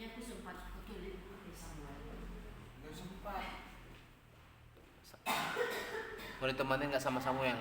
aku sempat ke toilet dulu di Samuel. Nggak sempat. Mau ditemenin nggak sama Samuel?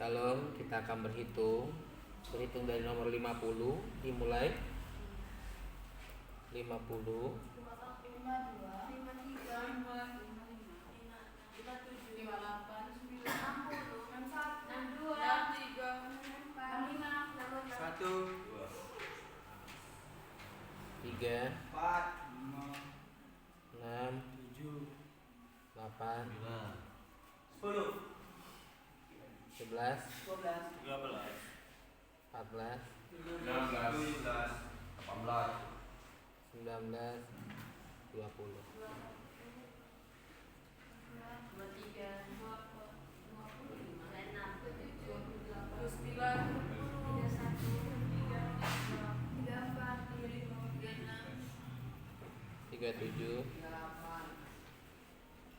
Shalom, kita akan berhitung dari nomor 50 dimulai. 50 Satu, 3 empat, lima, 6 tujuh, 8 sepuluh, 11 dua belas, 14 tujuh belas, 19 20. Tiga tujuh,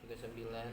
39,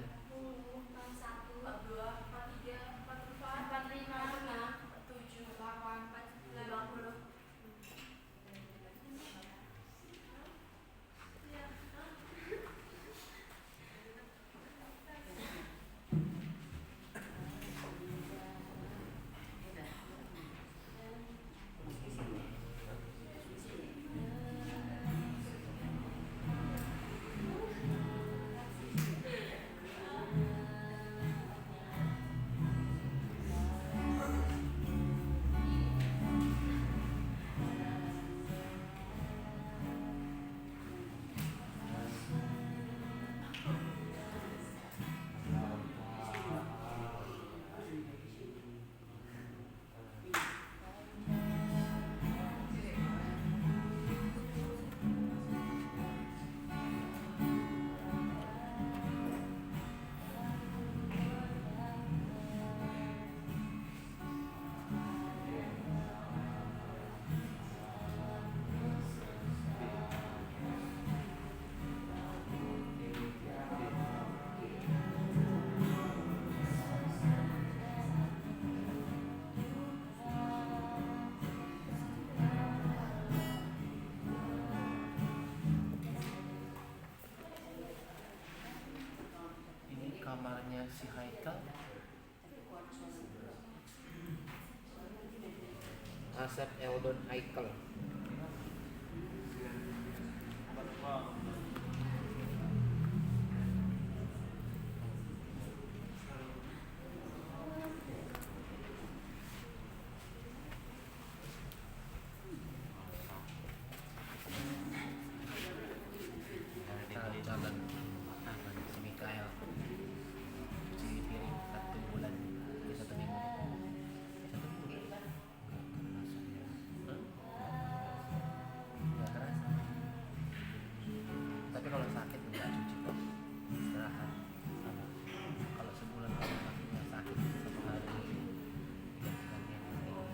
ini kamarnya si Haikal. Asep Eldon Haikal. Jalan apa nih, si Mikael cuci piring 1 bulan, 1 minggu, 1 minggu nggak kerasa ya. Nggak kerasa, tapi kalau sakit nggak cuci kok, istirahat. Kalau sebulan kalau kakinya sakit 1 hari digantikan yang lain.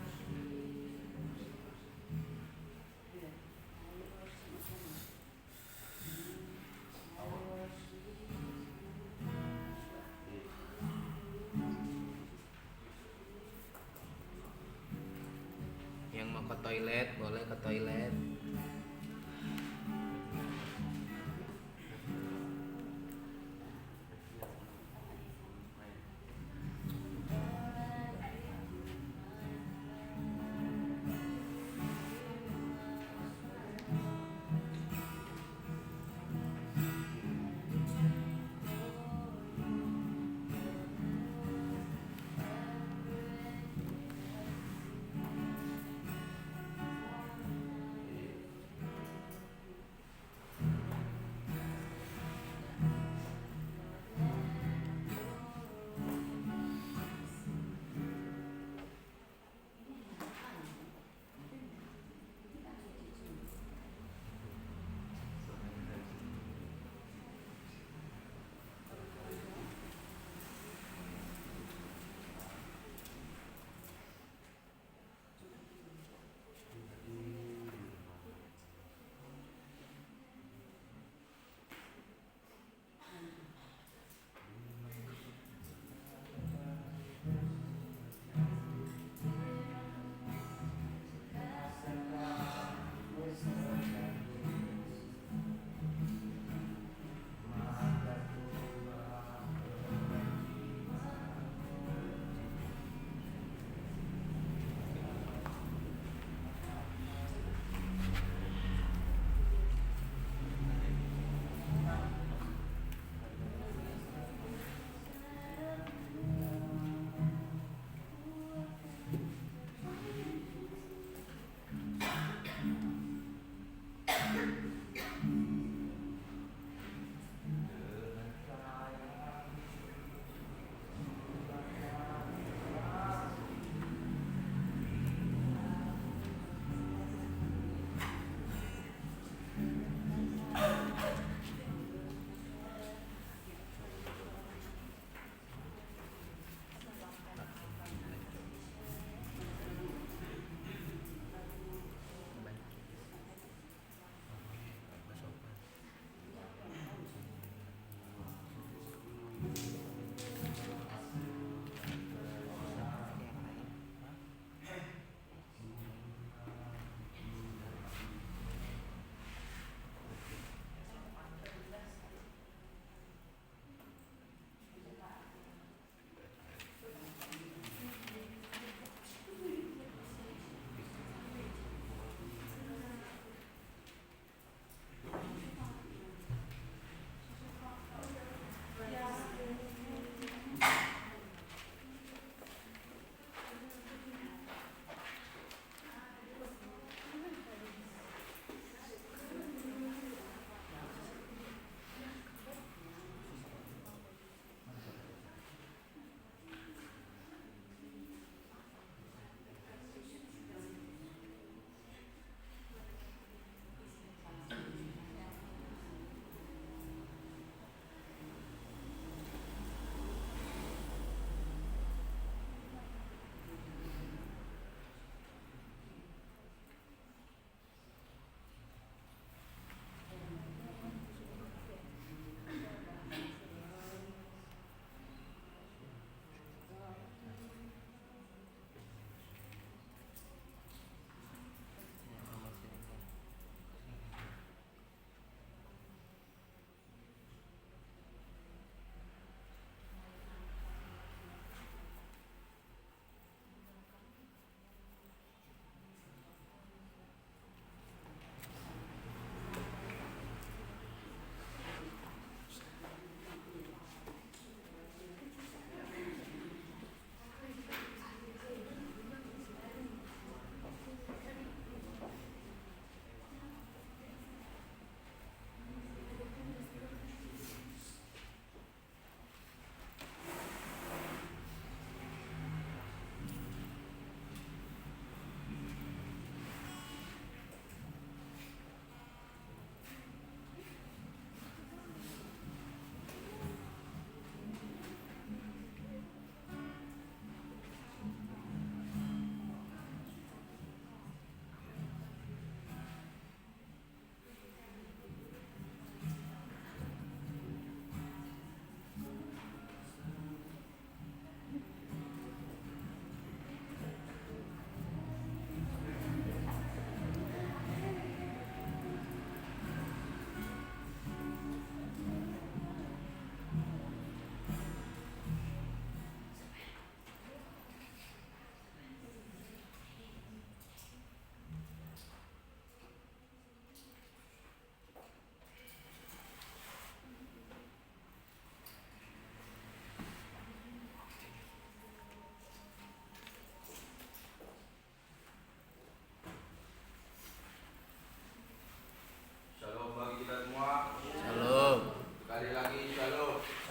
Yang mau ke toilet boleh ke toilet.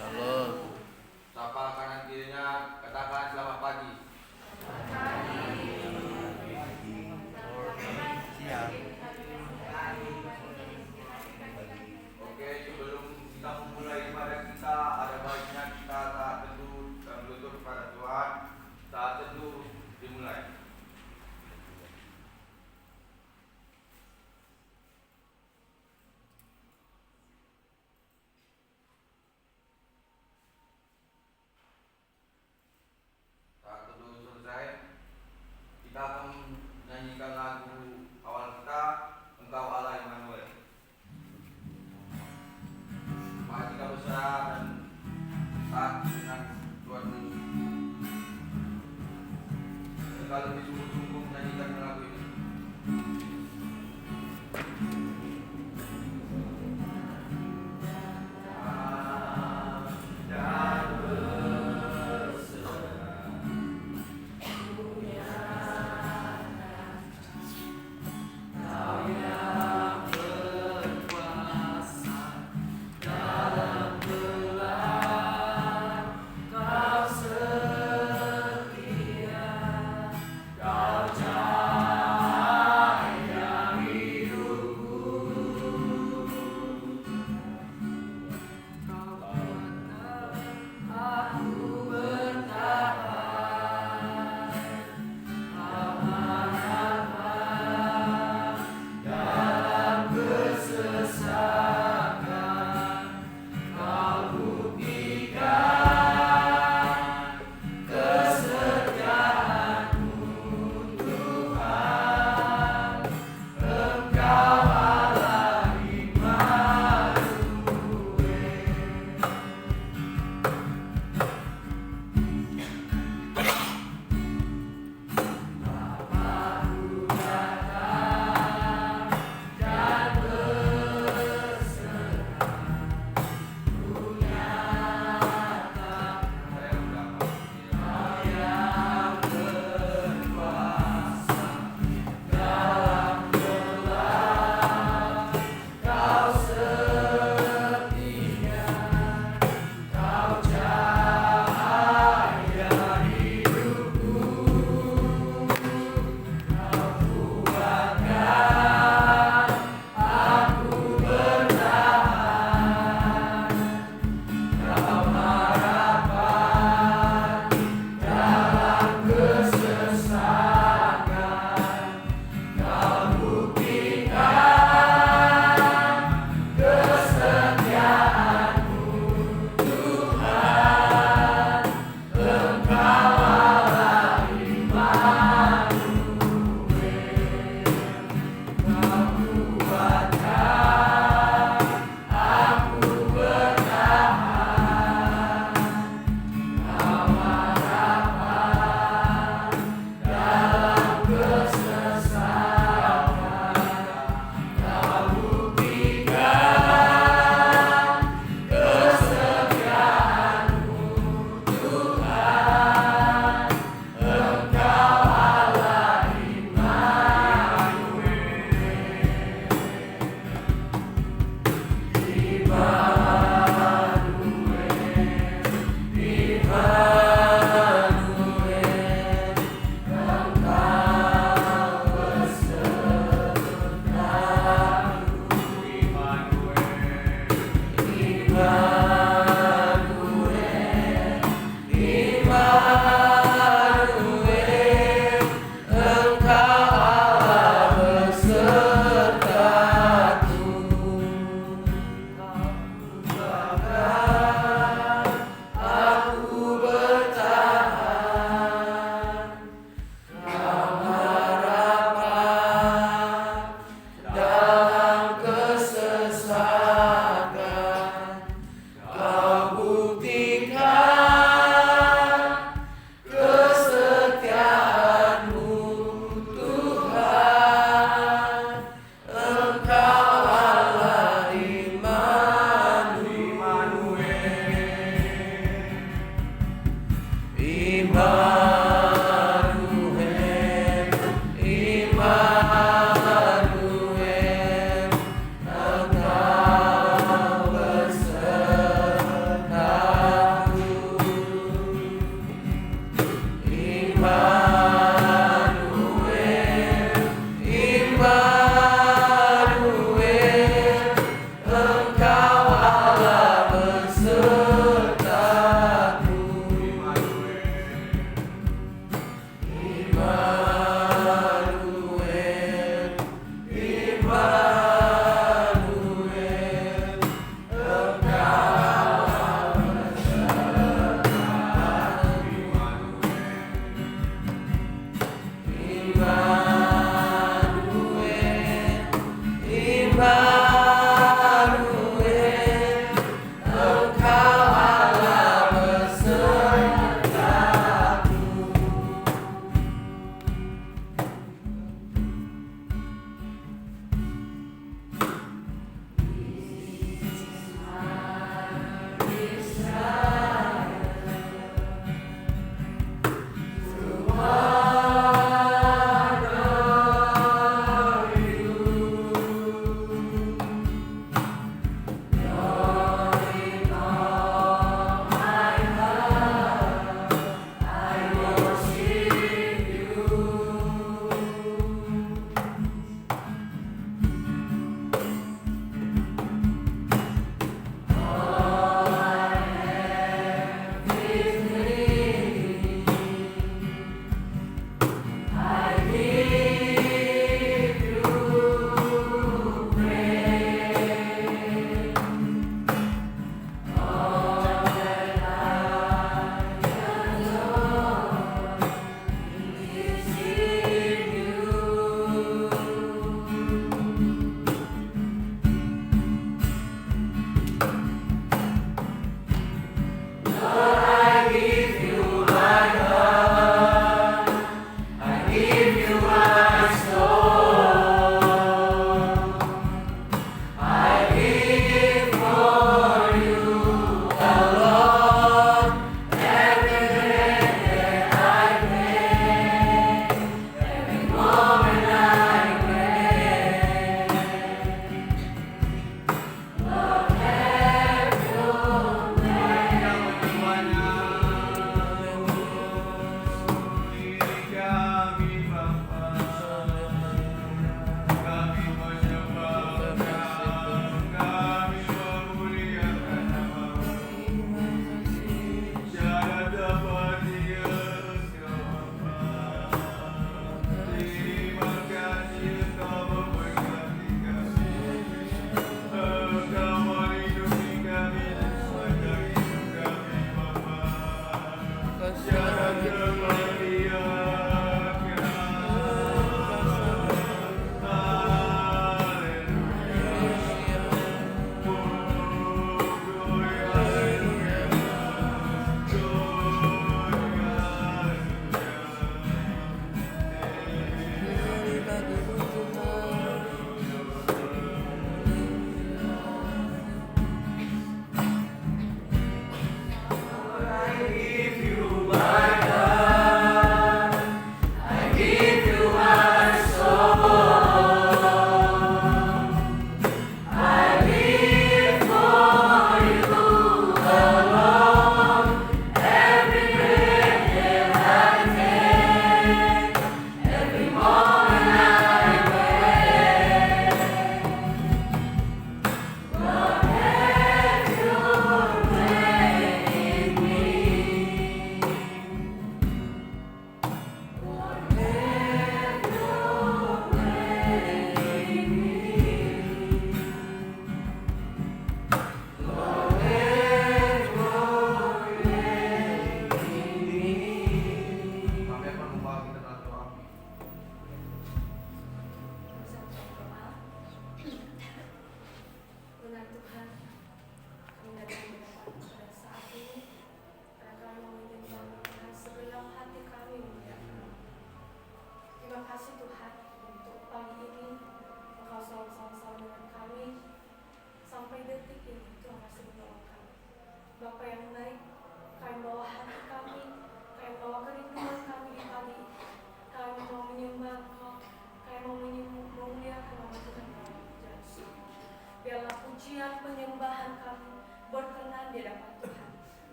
Shalom. Sapa kanan kirinya, katakan selamat pagi. Siap. Oke, sebelum kita memulai ibadah kita, ada baiknya kita taat teduh dan berlutut kepada Tuhan. Taat teduh dimulai.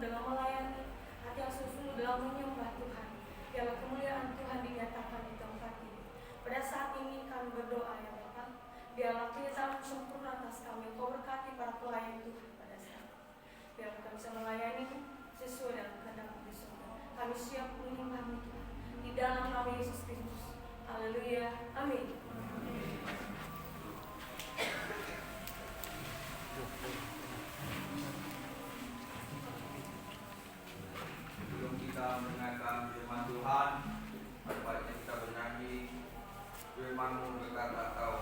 dalam melayani, hati yang sungguh dalam menyembah Tuhan. Biarlah kemuliaan Tuhan dinyatakan di tempat ini. Pada saat ini kami berdoa ya Bapa, biarlah penyertaan sempurna atas kami. Kau berkati para pelayan Tuhan pada saat ini. Biarlah kami bisa melayani sesuai dengan kehendak di surga. Kami siap menyembah-Mu Tuhan. Di dalam nama Yesus Kristus. Haleluya. Amin. Sebelum kita mendengarkan firman Tuhan, ada baiknya kita bernyanyi firman-Mu berkata tahu.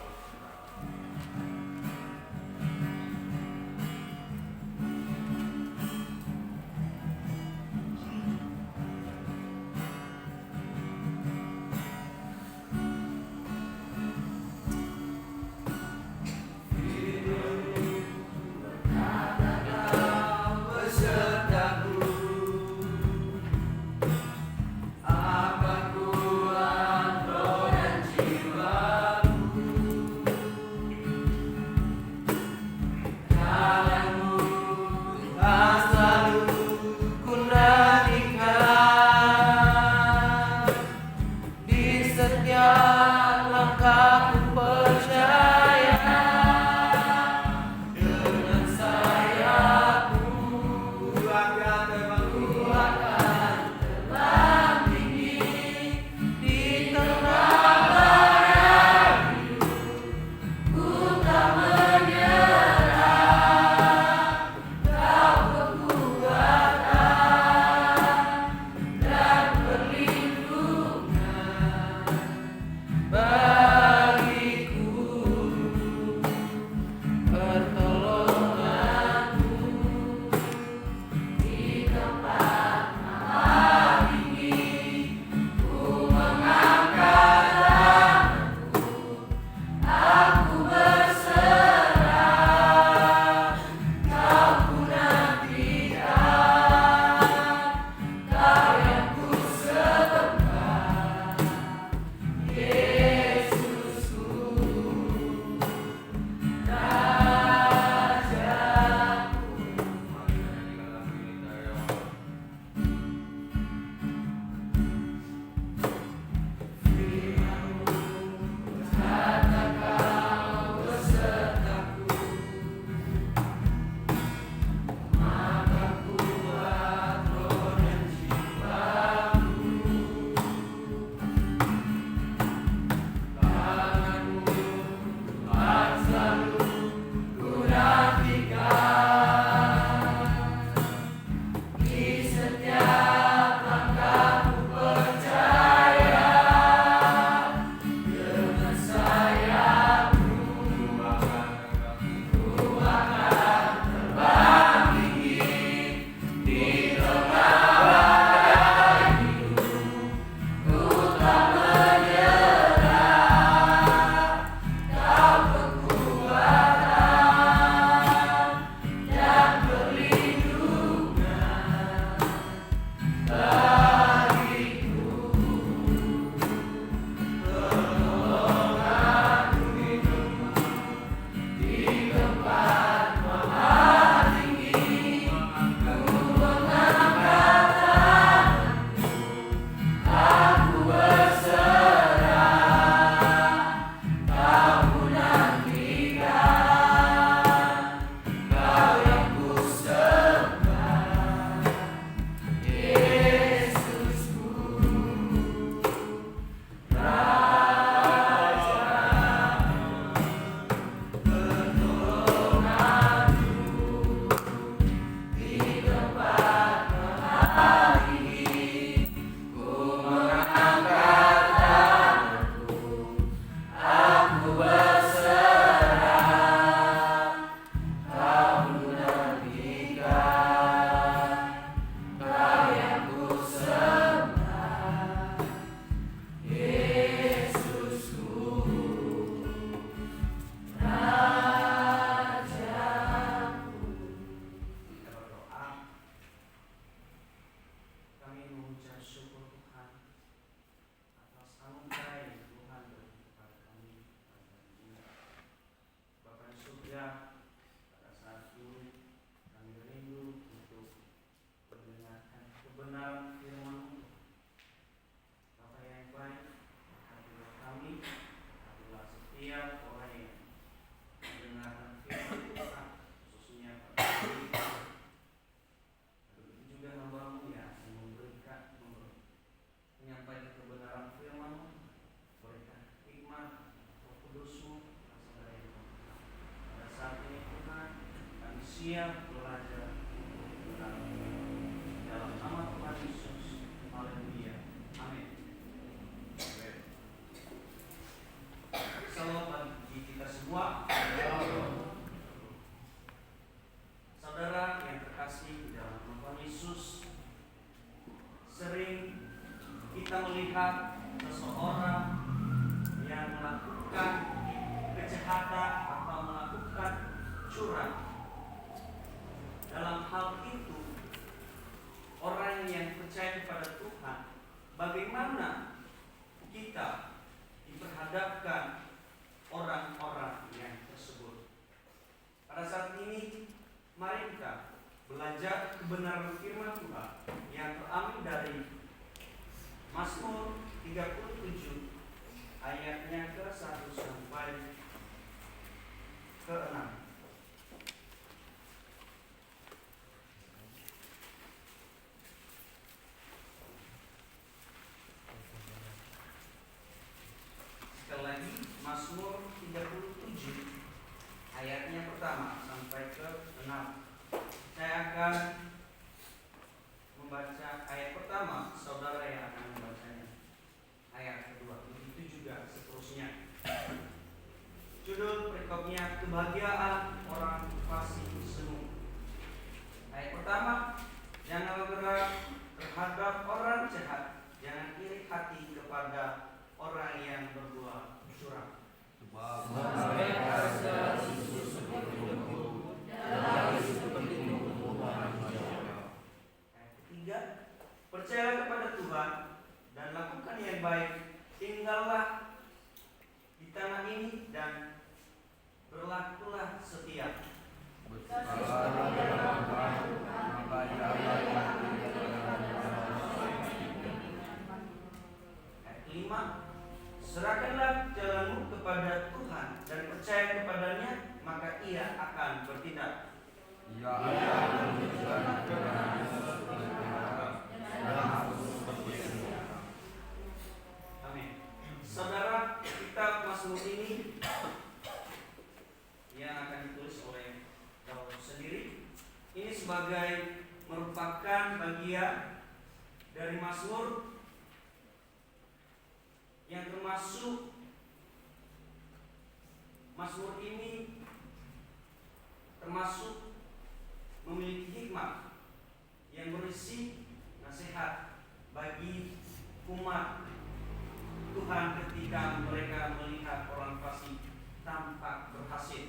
siap belajar dalam nama Tuhan Yesus. Haleluya. Amin. Salam bagi kita semua. Saudara yang terkasih dalam Tuhan Yesus, sering kita melihat seseorang yang melakukan kejahatan atau melakukan curang. Dalam hal itu, orang yang percaya kepada Tuhan, bagaimana kita diperhadapkan orang-orang yang tersebut. Pada saat ini, mari kita belajar kebenaran firman Tuhan yang terambil dari Mazmur 37 ayatnya ke-1 sampai ke-6. Sekali lagi, Mazmur 37 ayatnya pertama sampai ke-6. Saya akan membaca ayat pertama, saudara yang akan membacanya ayat kedua, begitu juga seterusnya. Judul perikopnya, kebahagiaan orang fasik semu. Ayat pertama, jangan bergerak terhadap orang jahat, jangan iri hati kepada orang yang berbuat curang. Ayat ketiga, percayalah kepada Tuhan dan lakukan yang baik, tinggallah di tanah ini dan berlakulah setia. Ayat 5, serahkanlah jalanmu kepada Tuhan dan percaya kepadanya, maka Ia akan bertindak. Amin. Saudara, kitab Mazmur ini yang akan ditulis oleh Daud sendiri, ini sebagai merupakan bagian dari Mazmur yang termasuk Mazmur ini termasuk memiliki hikmat yang berisi nasihat bagi umat Tuhan ketika mereka melihat orang fasik tampak berhasil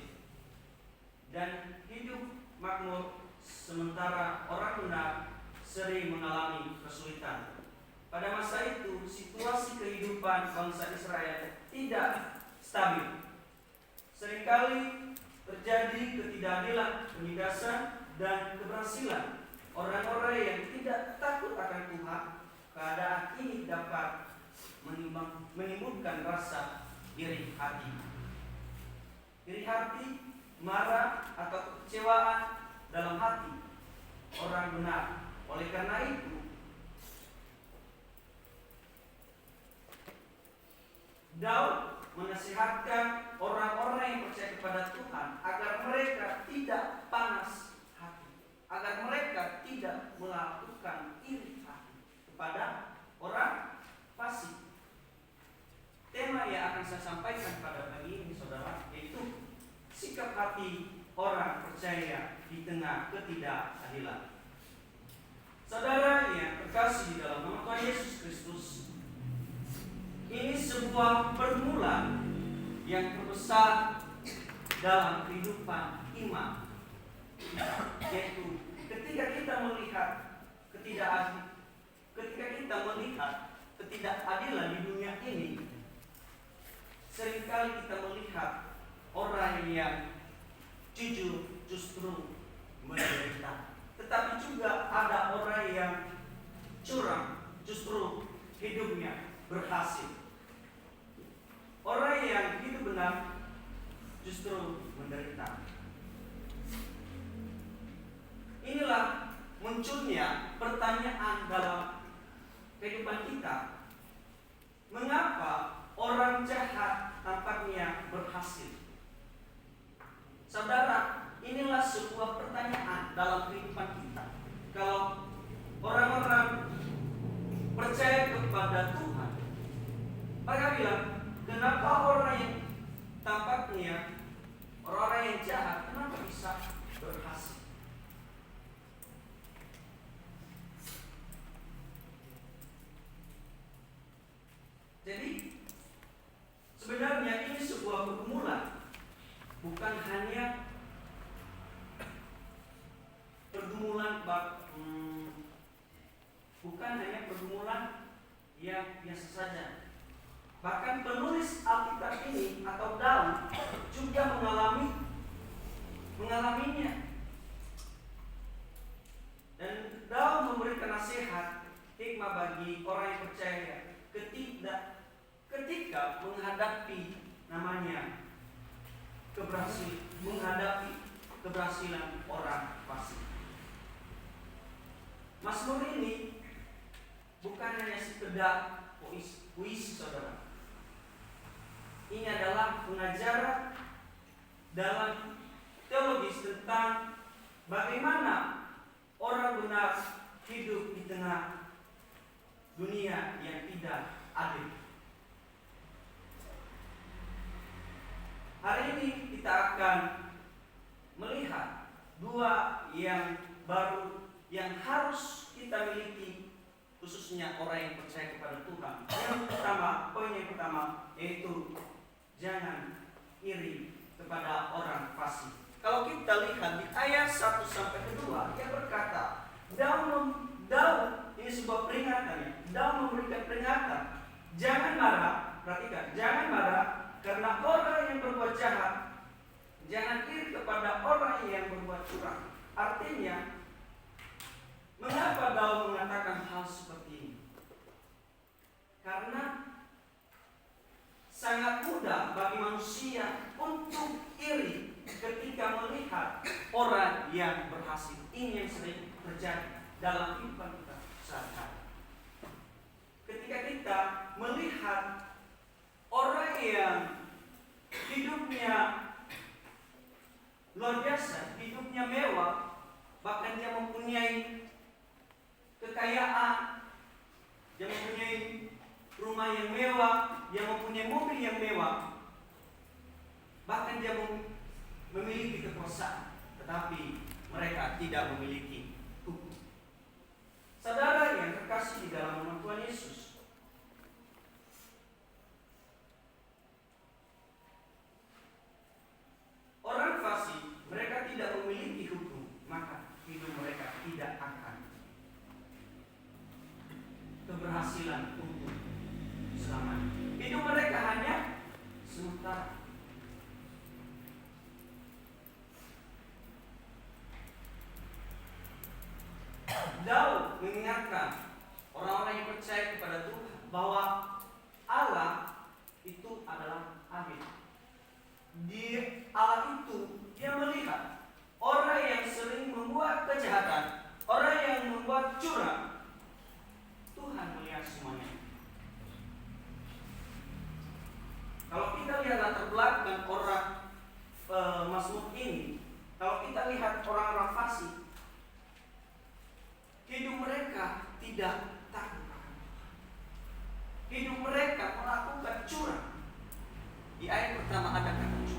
dan hidup makmur, sementara orang benar sering mengalami kesulitan. Pada masa itu, situasi kehidupan bangsa Israel tidak stabil. Seringkali terjadi ketidakadilan, penindasan, dan keberhasilan. Orang-orang yang tidak takut akan Tuhan, keadaan ini dapat menimbulkan rasa iri hati. Iri hati, marah, atau kekecewaan dalam hati orang benar. Oleh karena itu, Daud menasihatkan orang-orang yang percaya kepada Tuhan agar mereka tidak panas hati, agar mereka tidak melakukan iri hati kepada orang fasik. Tema yang akan saya sampaikan pada pagi ini, saudara, yaitu sikap hati orang percaya di tengah ketidakadilan. Saudara yang terkasih di dalam nama Tuhan Yesus Kristus, ini sebuah permulaan yang terbesar dalam kehidupan iman, yaitu ketika kita melihat ketidakadilan di dunia ini, seringkali kita melihat orang yang jujur justru menderita, tetapi juga ada orang yang curang justru hidupnya berhasil. Orang yang hidup benar justru menderita. Inilah munculnya pertanyaan dalam kehidupan kita. Mengapa orang jahat tampaknya berhasil? Saudara, inilah sebuah pertanyaan berhasil. Jadi sebenarnya ini sebuah pergumulan, bukan hanya pergumulan yang biasa saja. Bahkan penulis Alkitab ini atau Daud juga mengalaminya. Dan Daud memberikan nasihat hikmah bagi orang yang percaya ketika menghadapi namanya menghadapi keberhasilan orang fasik. Mazmur ini bukan hanya sekedar puisi, saudara. Ini adalah pengajaran dalam teologis tentang bagaimana orang benar hidup di tengah dunia yang tidak adil. Hari ini kita akan melihat dua yang baru yang harus kita miliki, khususnya orang yang percaya kepada Tuhan. Poin yang pertama yaitu jangan iri kepada orang fasik. Kalau kita lihat di ayat 1 sampai 2, dia berkata, Daud ini sebuah peringatan ya. Daud memberikan peringatan, jangan marah, perhatikan, jangan marah karena orang yang berbuat jahat, jangan iri kepada orang yang berbuat curang. Artinya, mengapa Daud mengatakan hal seperti ini? Karena sangat mudah bagi manusia untuk iri ketika melihat orang yang berhasil. Ini yang sering terjadi dalam kehidupan kita sehari-hari. Ketika kita melihat orang yang hidupnya luar biasa, hidupnya mewah, bahkan dia mempunyai kekayaan, dia mempunyai rumah yang mewah, dia mempunyai mobil yang mewah, bahkan dia memiliki kekuasaan, tetapi mereka tidak memiliki hukum. Saudara yang terkasih di dalam nama Tuhan Yesus, orang fasik, mereka tidak memiliki hukum, maka hidup mereka tidak akan keberhasilan untuk selamanya. Hidup mereka hanya sementara. Daud mengingatkan orang-orang yang percaya kepada Tuhan bahwa Allah itu adalah adil. Allah itu dia melihat orang yang sering membuat kejahatan, orang yang membuat curang. Tuhan melihat semuanya. Kalau kita lihat latar belakang orang Mazmur ini, kalau kita lihat orang-orang fasik, hidup mereka tidak takut akan Tuhan. Hidup mereka melakukan curang. Di ayat pertama ada kata curang.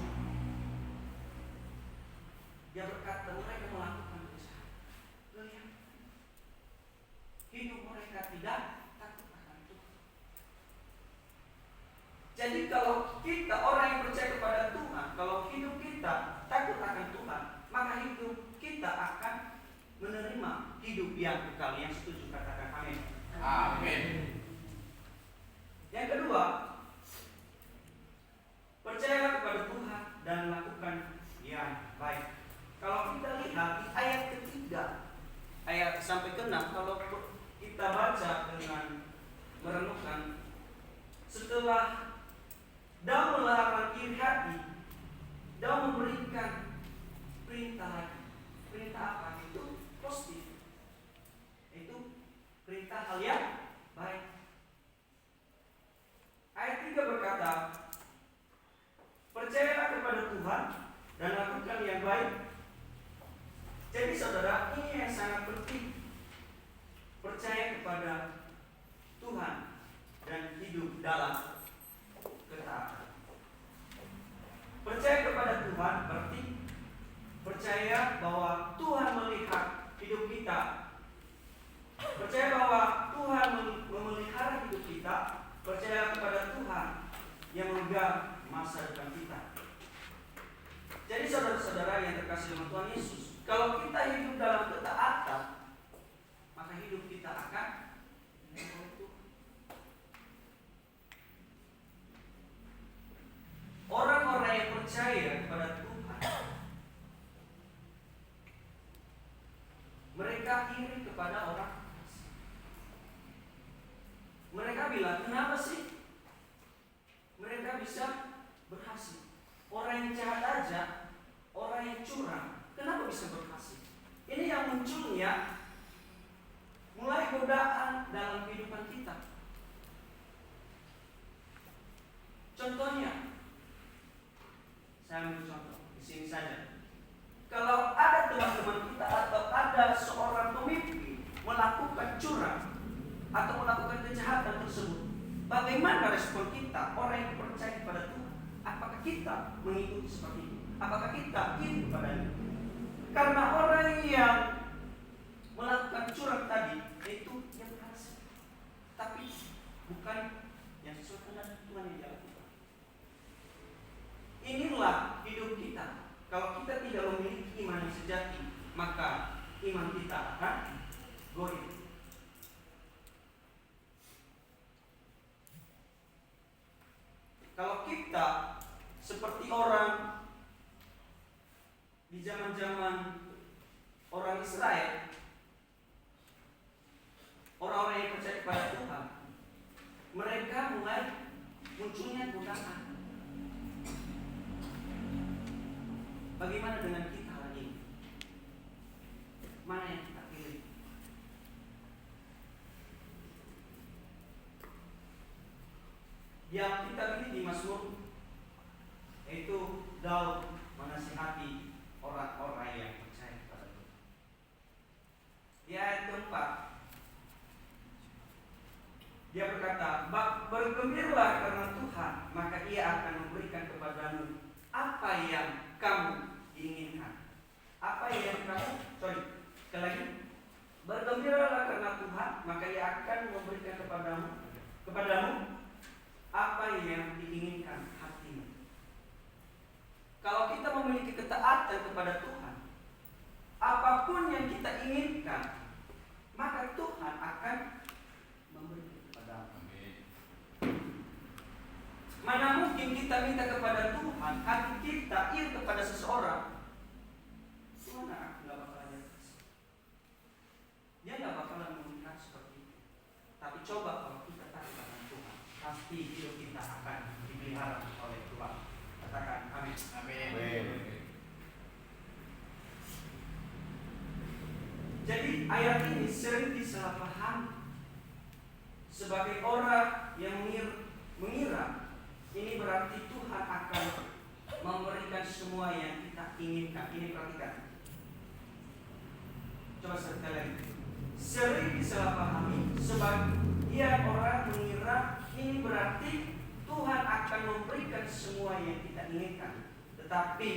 Dia berkata mereka melakukan kejahatan. Lihat, hidup mereka tidak takut akan Tuhan. Jadi kalau kita orang yang percaya kepada Tuhan, kalau hidup kita takut akan Tuhan, maka hidup kita akan menerima hidup yang kekal. Yang setuju katakan amin. Amin. Yang kedua, percayalah kepada Tuhan dan lakukan yang baik. Kalau kita lihat di ayat ketiga, ayat sampai ke 6, kalau kita baca dengan merenungkan, setelah Daud melarang iri hati, Daud memberikan perintah lagi. Perintah apa? Itu positif. Itu perintah hal yang baik. Ayat 3 berkata, percayalah kepada Tuhan dan lakukan yang baik. Jadi saudara, ini yang sangat penting. Percaya kepada Tuhan dan hidup dalam ketaatan. Percaya kepada Tuhan berarti percaya bahwa Tuhan melihat hidup kita, percaya bahwa Tuhan memelihara hidup kita, percaya kepada Tuhan yang memegang masa depan kita. Jadi saudara-saudara yang terkasih dalam Tuhan Yesus, kalau kita hidup dalam ketaatan, maka hidup kita akan menurut Tuhan. Orang-orang yang percaya kepada Tuhan, mereka iri kepada orang fasik. Mereka bilang, kenapa sih mereka bisa berhasil? Orang yang jahat aja, orang yang curang, kenapa bisa berhasil? Ini yang munculnya mulai godaan dalam kehidupan kita. Contohnya, saya ambil contoh di sini saja. Kalau ada teman-teman kita atau ada seorang pemimpin melakukan curang atau melakukan kejahatan tersebut, bagaimana respon kita, orang yang percaya kepada Tuhan? Apakah kita mengikuti seperti itu? Apakah kita iri kepadanya? Karena orang yang melakukan curang tadi itu yang berhasil, tapi bukan yang sesuai dengan Tuhan yang dilakukan. Inilah hidup kita. Kalau kita tidak memiliki iman yang sejati, maka iman kita akan goyah. Kalau kita seperti orang di zaman-zaman orang Israel, orang-orang yang percaya kepada Tuhan, mereka mulai munculnya godaan. Bagaimana dengan kita hari ini? Mana yang kita pilih? Yang kita pilih di Mazmur, yaitu Daud menasihati orang-orang yang percaya kepada Tuhan. Di ayat keempat, dia berkata, bergembiralah karena Tuhan, maka Ia akan memberikan kepadamu apa yang kamu inginkan. Apa yang kamu, sekali lagi, bergembiralah karena Tuhan, maka Ia akan memberikan kepadamu apa yang diinginkan hatimu. Kalau kita memiliki ketaatan kepada Tuhan, apapun yang kita inginkan, maka Tuhan akan memberikan kepadamu. Mana mungkin kita minta kepada Tuhan, hati kita iri kepada seseorang, Tuhan nggak bakalan kasih. Dia nggak bakalan memberikan seperti itu. Tapi coba kalau kita tarik kepada Tuhan, pasti hidup kita akan dipelihara oleh Tuhan. Katakan amin. Amin. Jadi ayat ini sering disalahpahami sebagai orang yang mengira ini berarti Tuhan akan memberikan semua yang kita inginkan. Ini perhatikan. Coba sekali lagi. Sering disalahpahami sebagian orang mengira ini berarti Tuhan akan memberikan semua yang kita inginkan. Tetapi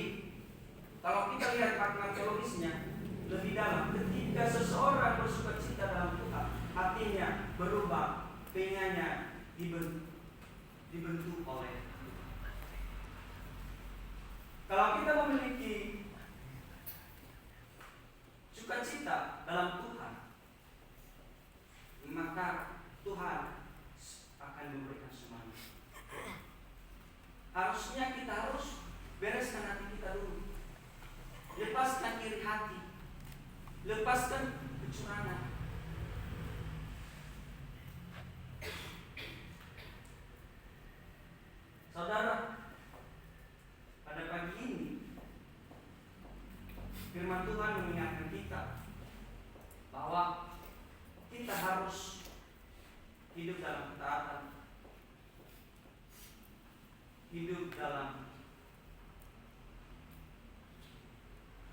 kalau kita lihat makna teologisnya lebih dalam, ketika seseorang bersukacita dalam Tuhan, hatinya berubah, pengennya dibentuk oleh Tuhan. Kalau kita memiliki sukacita dalam Tuhan, maka Tuhan akan memberikan semuanya. Harusnya kita harus bereskan hati kita dulu. Lepaskan iri hati. Lepaskan kecurangan. Saudara, pada pagi ini firman Tuhan mengingatkan kita bahwa kita harus hidup dalam ketaatan, hidup dalam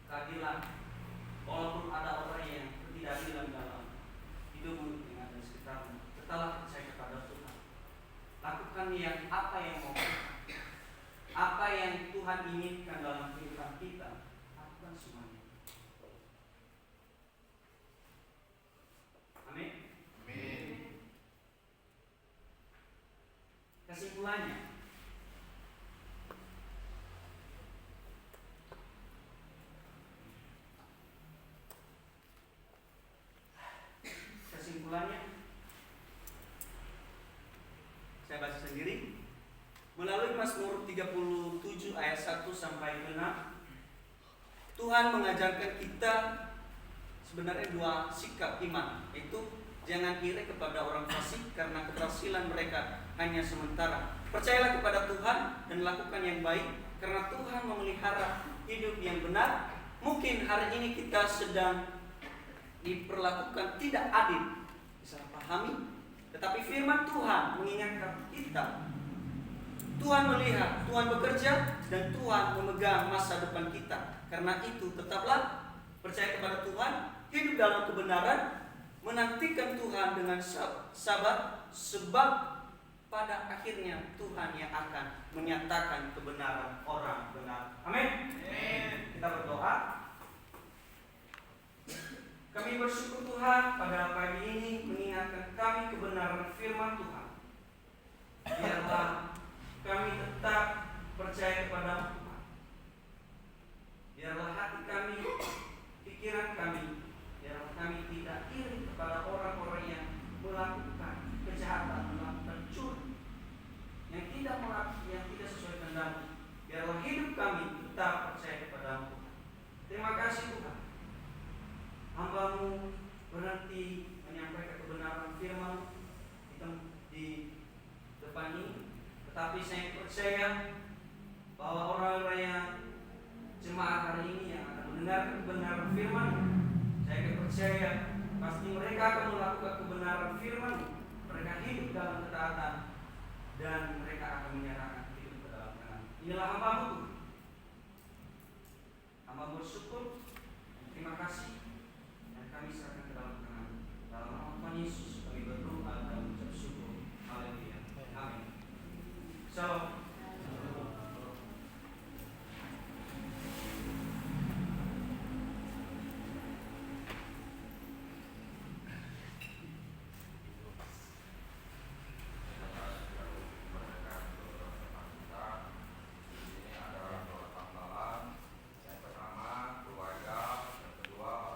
keadilan. Walaupun ada orang yang ketidakadilan dalam hidupmu yang ada di sekitarmu, tetaplah percaya kepada Tuhan. Lakukan apa yang mau, apa yang Tuhan inginkan dalam kehidupan kita, lakukan semuanya. 37 ayat 1 sampai 6. Tuhan mengajarkan kita sebenarnya dua sikap iman, yaitu jangan iri kepada orang fasik karena keberhasilan mereka hanya sementara. Percayalah kepada Tuhan dan lakukan yang baik karena Tuhan memelihara hidup yang benar. Mungkin hari ini kita sedang diperlakukan tidak adil, bisa pahami, tetapi firman Tuhan mengingatkan kita. Tuhan melihat, Tuhan bekerja, dan Tuhan memegang masa depan kita. Karena itu tetaplah percaya kepada Tuhan, hidup dalam kebenaran, menantikan Tuhan dengan sabar, sebab pada akhirnya Tuhan yang akan menyatakan kebenaran orang benar. Amin. Kita berdoa. Kami bersyukur Tuhan pada pagi ini mengingatkan kami kebenaran firman Tuhan. Biarlah kami tetap percaya kepada Tuhan. Biarlah hati kami, pikiran kami, biarlah kami tidak iri kepada orang-orang yang melakukan kejahatan, melakukan curi, yang tidak sesuai kehendak-Mu. Biarlah hidup kami tetap percaya kepada-Mu. Terima kasih Tuhan. Hamba-Mu berhenti menyampaikan kebenaran firman di depan ini, tetapi saya percaya bahwa orang-orang yang jemaat hari ini yang akan mendengar kebenaran firman, saya percaya pasti mereka akan melakukan kebenaran firman, mereka hidup dalam ketaatan, dan mereka akan menyerahkan hidup ke dalam tangan. Inilah hamba-Mu. Hamba bersyukur, terima kasih, dan kami serahkan ke dalam tangan. Dalam nama Tuhan Yesus kami berdoa dan mengucap syukur. Haleluya. Amin. So, Yang pertama keluarga, yang kedua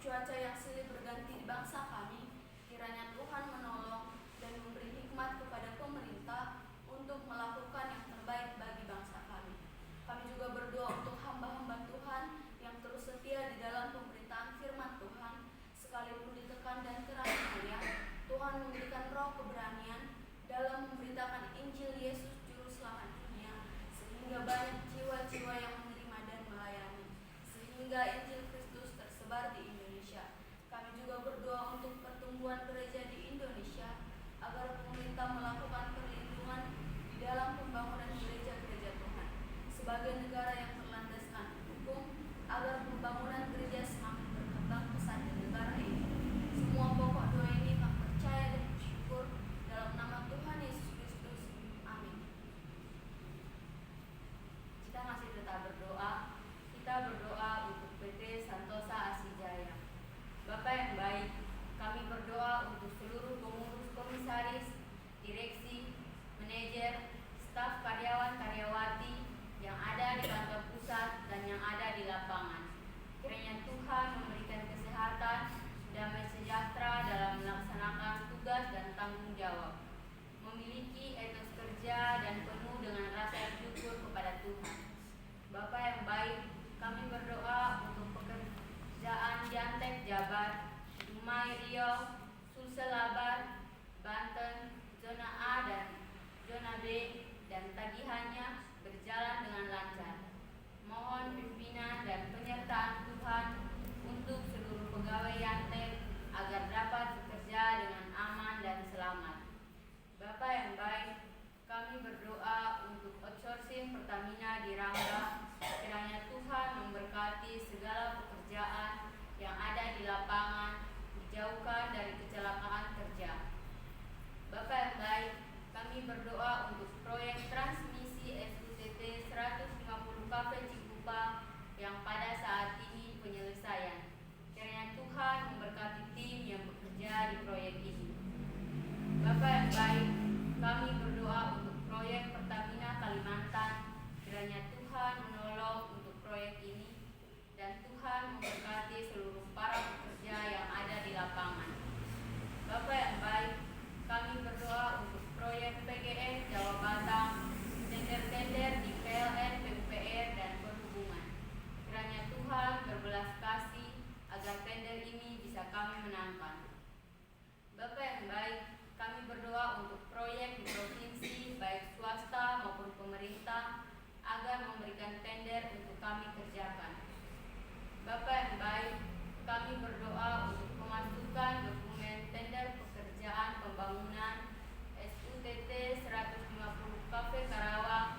cuaca yang silih berganti di bangsa kami, kiranya Tuhan menolong dan memberi hikmat kepada pemerintah untuk melakukan yang terbaik bagi bangsa kami. Kami juga berdoa untuk hamba-hamba Tuhan yang terus setia di dalam pemberitaan firman Tuhan, sekalipun ditekan dan keraniannya, Tuhan memberikan roh keberanian dalam memberitakan Injil Yesus Juru Selamat dunia, sehingga banyak jiwa-jiwa yang menerima dan melayani, sehingga Injil Kristus tersebar di Indonesia. Kami juga berdoa untuk pertumbuhan gereja di Indonesia, agar pemerintah melakukan perlindungan di dalam pembangunan gereja-gereja Tuhan sebagai negara yang berlandaskan hukum, agar pembangunan gereja semakin berkembang pesat di negara ini. Semua pokok doa ini kami percaya dan bersyukur dalam nama Tuhan Yesus Kristus. Amin. Kita masih tetap berdoa. Kita berdoa untuk PT Santosa Asijaya. Bapak yang baik, kami berdoa untuk seluruh pengurus, komisaris, direksi, manajer, staf karyawan-karyawati yang ada di kantor pusat dan yang ada di lapangan. Kiranya Tuhan memberikan kesehatan, damai sejahtera dalam melaksanakan tugas dan tanggung jawab, memiliki etos kerja dan penuh dengan rasa syukur kepada Tuhan. Bapak yang baik, kami berdoa untuk pekerjaan Jantek Jabar, Dumai Riau, Sulsel Labar, Banten, zona A dan zona B, dan tagihannya berjalan dengan lancar. Mohon pimpinan dan penyertaan Tuhan untuk seluruh pegawai Jantek agar dapat bekerja dengan aman dan selamat. Bapak yang baik, kami berdoa untuk outsourcing Pertamina di Rangga, kiranya Tuhan memberkati segala pekerjaan yang ada di lapangan, dijauhkan dari kecelakaan kerja. Bapak yang baik, kami berdoa untuk proyek transmisi SUTT 150 KV Cikupa yang pada saat ini penyelesaian. Kiranya Tuhan memberkati tim yang bekerja di proyek ini. Bapak yang baik, kami berdoa untuk proyek Pertamina Kalimantan, kiranya Tuhan menolong untuk proyek ini dan Tuhan memberkati seluruh para pekerja yang ada di lapangan. Bapak yang baik, kami berdoa untuk proyek PGN Jawa Batam, tender-tender di PLN, PUPR, dan Perhubungan. Kiranya Tuhan berbelas kasih agar tender ini bisa kami menangkan. Bapak yang baik, kami berdoa untuk proyek di provinsi, baik swasta maupun pemerintah, agar memberikan tender untuk kami kerjakan. Bapak yang baik, kami berdoa untuk pemasukan dokumen tender pekerjaan pembangunan SUTT 150 KV Karawang,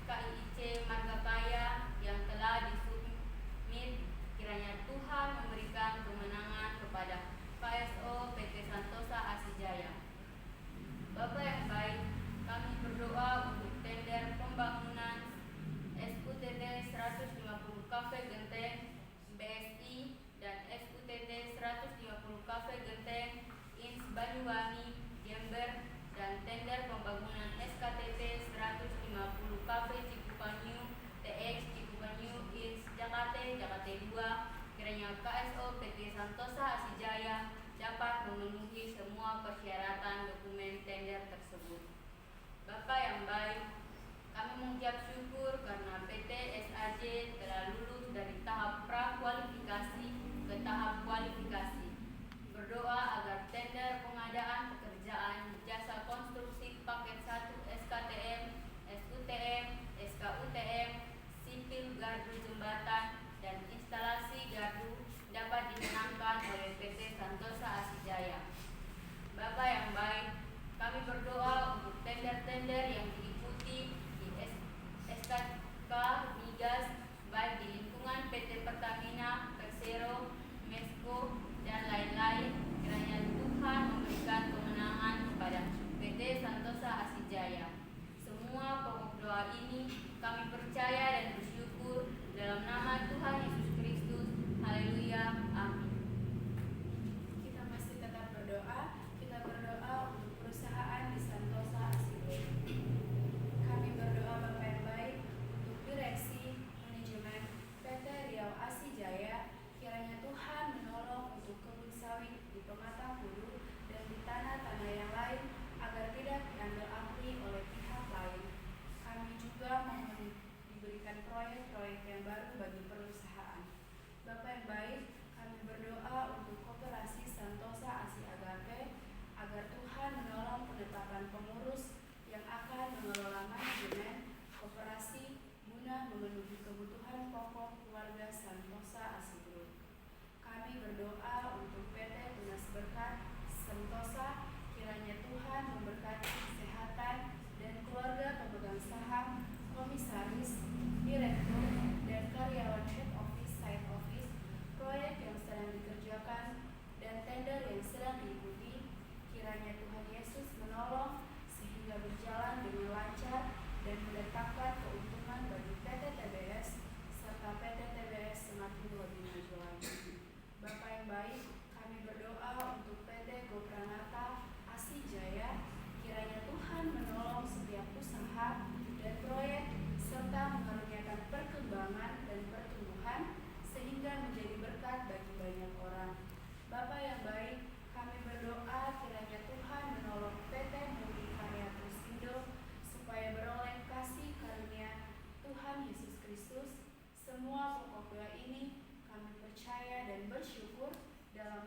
KIIC Margakaya yang telah disubmit. Kiranya Tuhan memberikan kemenangan kepada KSO PT Santosa Asijaya. Bapak yang baik, kami berdoa untuk tender pembangunan SUTT 150 KV Genteng BSI dan SUTT 150 KV Genteng INS Banyuwangi Jember, dan tender pembangunan SKTT 150 KV Cikupanyu TX Cikupanyu INS Jakarta 2. Kiranya KSO PT Santosa Asijaya dapat memenuhi semua persyaratan dokumen tender tersebut. Bapak yang baik, kami mengucap syukur karena PT SAJ telah lulus dari tahap prakualifikasi ke tahap kualifikasi. Berdoa agar tender pengadaan pekerjaan jasa konstruksi paket 1 SKTM, SUTM, SKUTM, sipil gardu jembatan, dan instalasi gardu dapat dimenangkan oleh PT Santosa Asijaya. Bapak yang baik, kami berdoa untuk tender-tender yang diikuti di SKK Migas baik di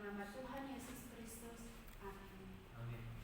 nama Tuhan Yesus Kristus. Amin. Amin.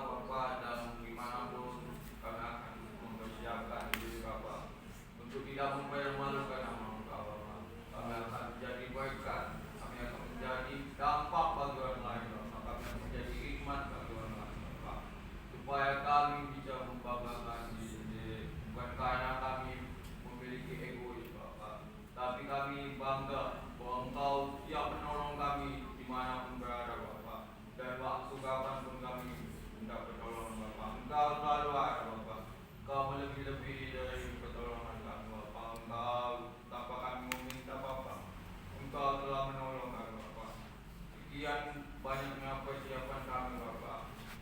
Bapa, dan dimanapun kami akan mempersiapkan diri Bapa untuk tidak mempermalukan nama Engkau Bapa. Kami akan menjadi berkat, kami akan menjadi dampak bagi orang lain Bapa. Kami akan menjadi hikmat bagi orang lain Bapa. Supaya kami bisa membanggakan diri, bukan karena kami memiliki egois Bapa, tapi kami bangga bahwa Engkau siap menolong kami dimanapun berada Bapa. Dan waktu kapanpun kami minta pertolongan Bapa, Engkau selalu ada Bapa. Engkau melebih-lebih dari pertolongan kami Bapa. Engkau tanpa kami meminta Bapa, Engkau telah menolong kami Bapa. Sekian banyaknya persiapan kami Bapa.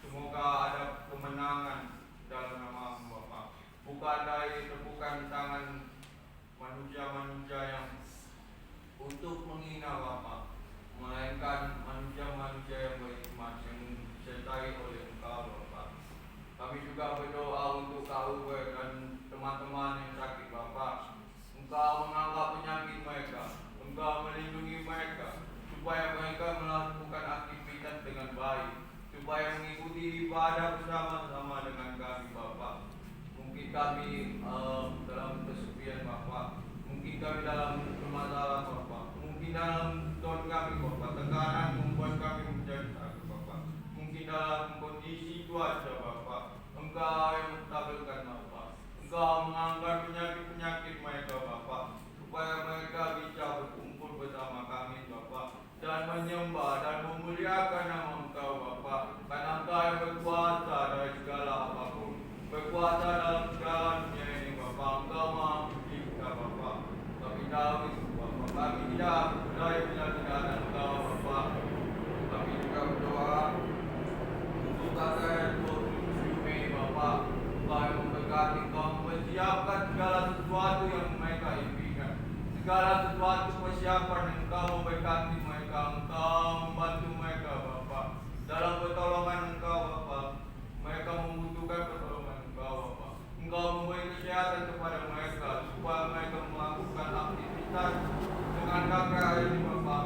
Semoga ada kemenangan dalam nama Bapa. Bukan dari tepukan tangan manusia-manusia yang untuk menghina Bapa, melainkan manusia-manusia yang berhikmat yang disertai oleh Engkau Bapa. Kami juga berdoa untuk KUB dan teman-teman yang sakit Bapa. Engkau mengangkat penyakit mereka, Engkau melindungi mereka, supaya mereka melakukan aktivitas dengan baik, supaya mengikuti ibadah bersama-sama dengan kami Bapa. Mungkin kami dalam kesepian Bapa, mungkin kami dalam permasalahan Bapa, mungkin dalam don kami Bapa, tekanan membuat kami menjadi takut Bapa, mungkin dalam kondisi cuaca Bapa, Engkau yang menstabilkan Bapa, Engkau mengangkat penyakit-penyakit mereka Bapa, supaya mereka bisa berkumpul bersama kami Bapa, dan menyembah dan memuliakan nama Engkau Bapa, karena Engkau yang berkuasa dari segala apapun, berkuasa dalam segala dunia ini Bapa. Engkau Maha Pencipta Bapa. Kami tahu itu Bapa. Kami tidak berdaya bila tidak ada Engkau Bapa. Kami juga berdoa untuk kakak Yumi Bapa. Engkau yang memberkati, Engkau mempersiapkan segala sesuatu yang mereka impikan, segala sesuatu persiapan yang Engkau memberkati mereka, Engkau membantu mereka Bapa. Dalam pertolongan Engkau Bapa, mereka membutuhkan pertolongan Engkau Bapa. Engkau memberi kesehatan kepada mereka, supaya mereka melakukan aktivitas dengan kakak ini Bapa,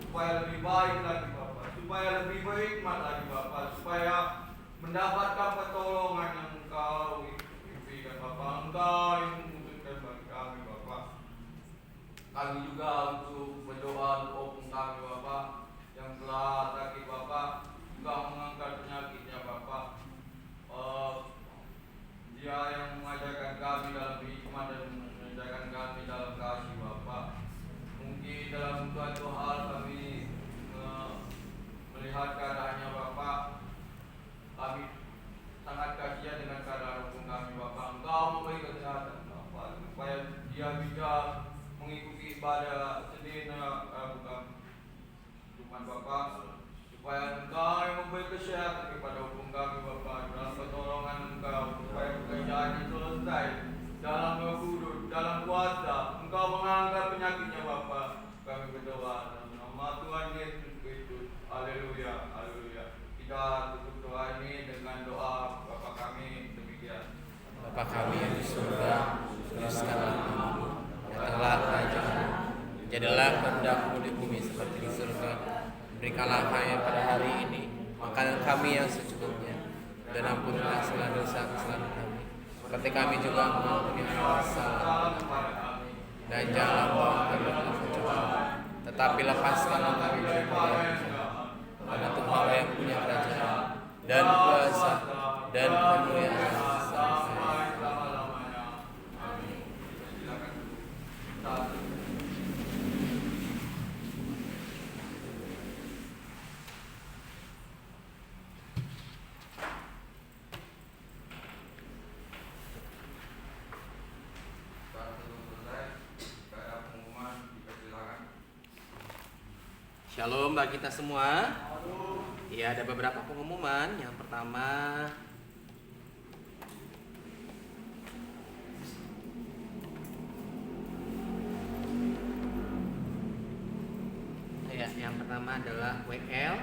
supaya lebih baik lagi Bapa, supaya lebih berhikmat lagi Bapa, supaya mendapatkan pertolongan yang Engkau impikan Bapa. Engkau yang memutuskan bagi kami Bapa. Kami juga untuk berdoa untuk opung kami Bapa yang telah sakit Bapa. Engkau mengangkat penyakitnya Bapa. Dia yang mengajarkan kami dalam hikmat dan mengajarkan kami dalam kasih Bapa. Mungkin dalam suatu hal kami melihat keadaannya Bapa, kami sangat kasihan dengan keadaan hukum kami Bapa. Engkau memberi kesehatan Bapa, supaya dia bisa mengikuti ibadah sedina bukan Tuhan Bapa, supaya Engkau yang memberi kesehatan kepada hukum kami Bapa, dalam pertolongan Engkau, supaya pekerjaannya selesai dalam Roh Kudus, dalam kuasa Engkau mengangkat penyakitnya Bapa. Kami berdoa dalam nama Tuhan Yesus Kristus. Haleluya, haleluya. Kita tutup doa ini dengan doa Bapa kami demikian. Bapa kami yang di surga, kuduskanlah namamu, datanglah kerajaanmu, jadilah kehendakmu di bumi seperti di surga. Berikanlah kami pada hari ini makanan kami yang secukupnya, dan ampunilah segala dosa-kesalahan kami, seperti kami juga mengampuni orang salah kepada kami. Dan janganlah membawa kami dalam pencobaan, tetapi lepaskanlah kami dari yang jahat. Karena Tuhan yang punya kerajaan dan kuasa dan kemuliaan sampai selama-lamanya. Amin. Silakan duduk. Shalom bagi kita semua. Ya, ada beberapa pengumuman. Yang pertama, yang pertama adalah WL.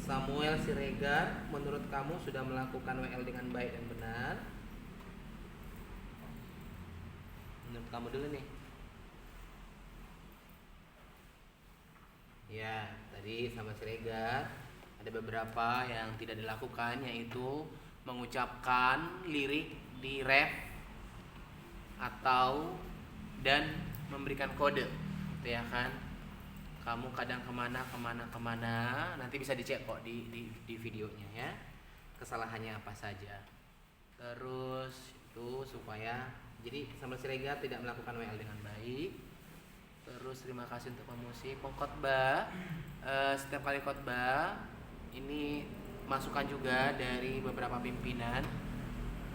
Samuel Siregar, menurut kamu sudah melakukan WL dengan baik dan benar? Menurut kamu dulu nih. Ya, tadi sama Siregar Ada beberapa yang tidak dilakukan, yaitu mengucapkan lirik di ref atau dan memberikan kode, gitu ya kan. Kamu kadang kemana, nanti bisa dicek kok di videonya ya, kesalahannya apa saja. Terus itu supaya jadi Sambal Siregar tidak melakukan WL dengan baik. Terus terima kasih untuk pemusik, pengkhotbah. Setiap kali khotbah ini masukan juga dari beberapa pimpinan.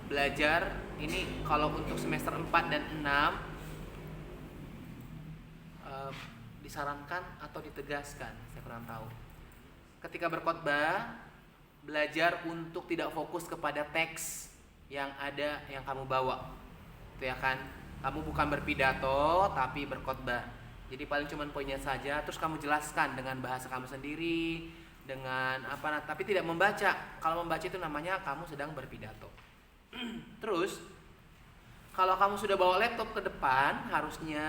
Belajar ini kalau untuk semester 4 dan 6 disarankan atau ditegaskan, saya kurang tahu. Ketika berkhotbah, belajar untuk tidak fokus kepada teks yang ada yang kamu bawa, itu ya kan. Kamu bukan berpidato tapi berkhotbah. Jadi paling cuman poinnya saja, terus kamu jelaskan dengan bahasa kamu sendiri, dengan apa, tapi tidak membaca. Kalau membaca itu namanya kamu sedang berpidato. Terus kalau kamu sudah bawa laptop ke depan, harusnya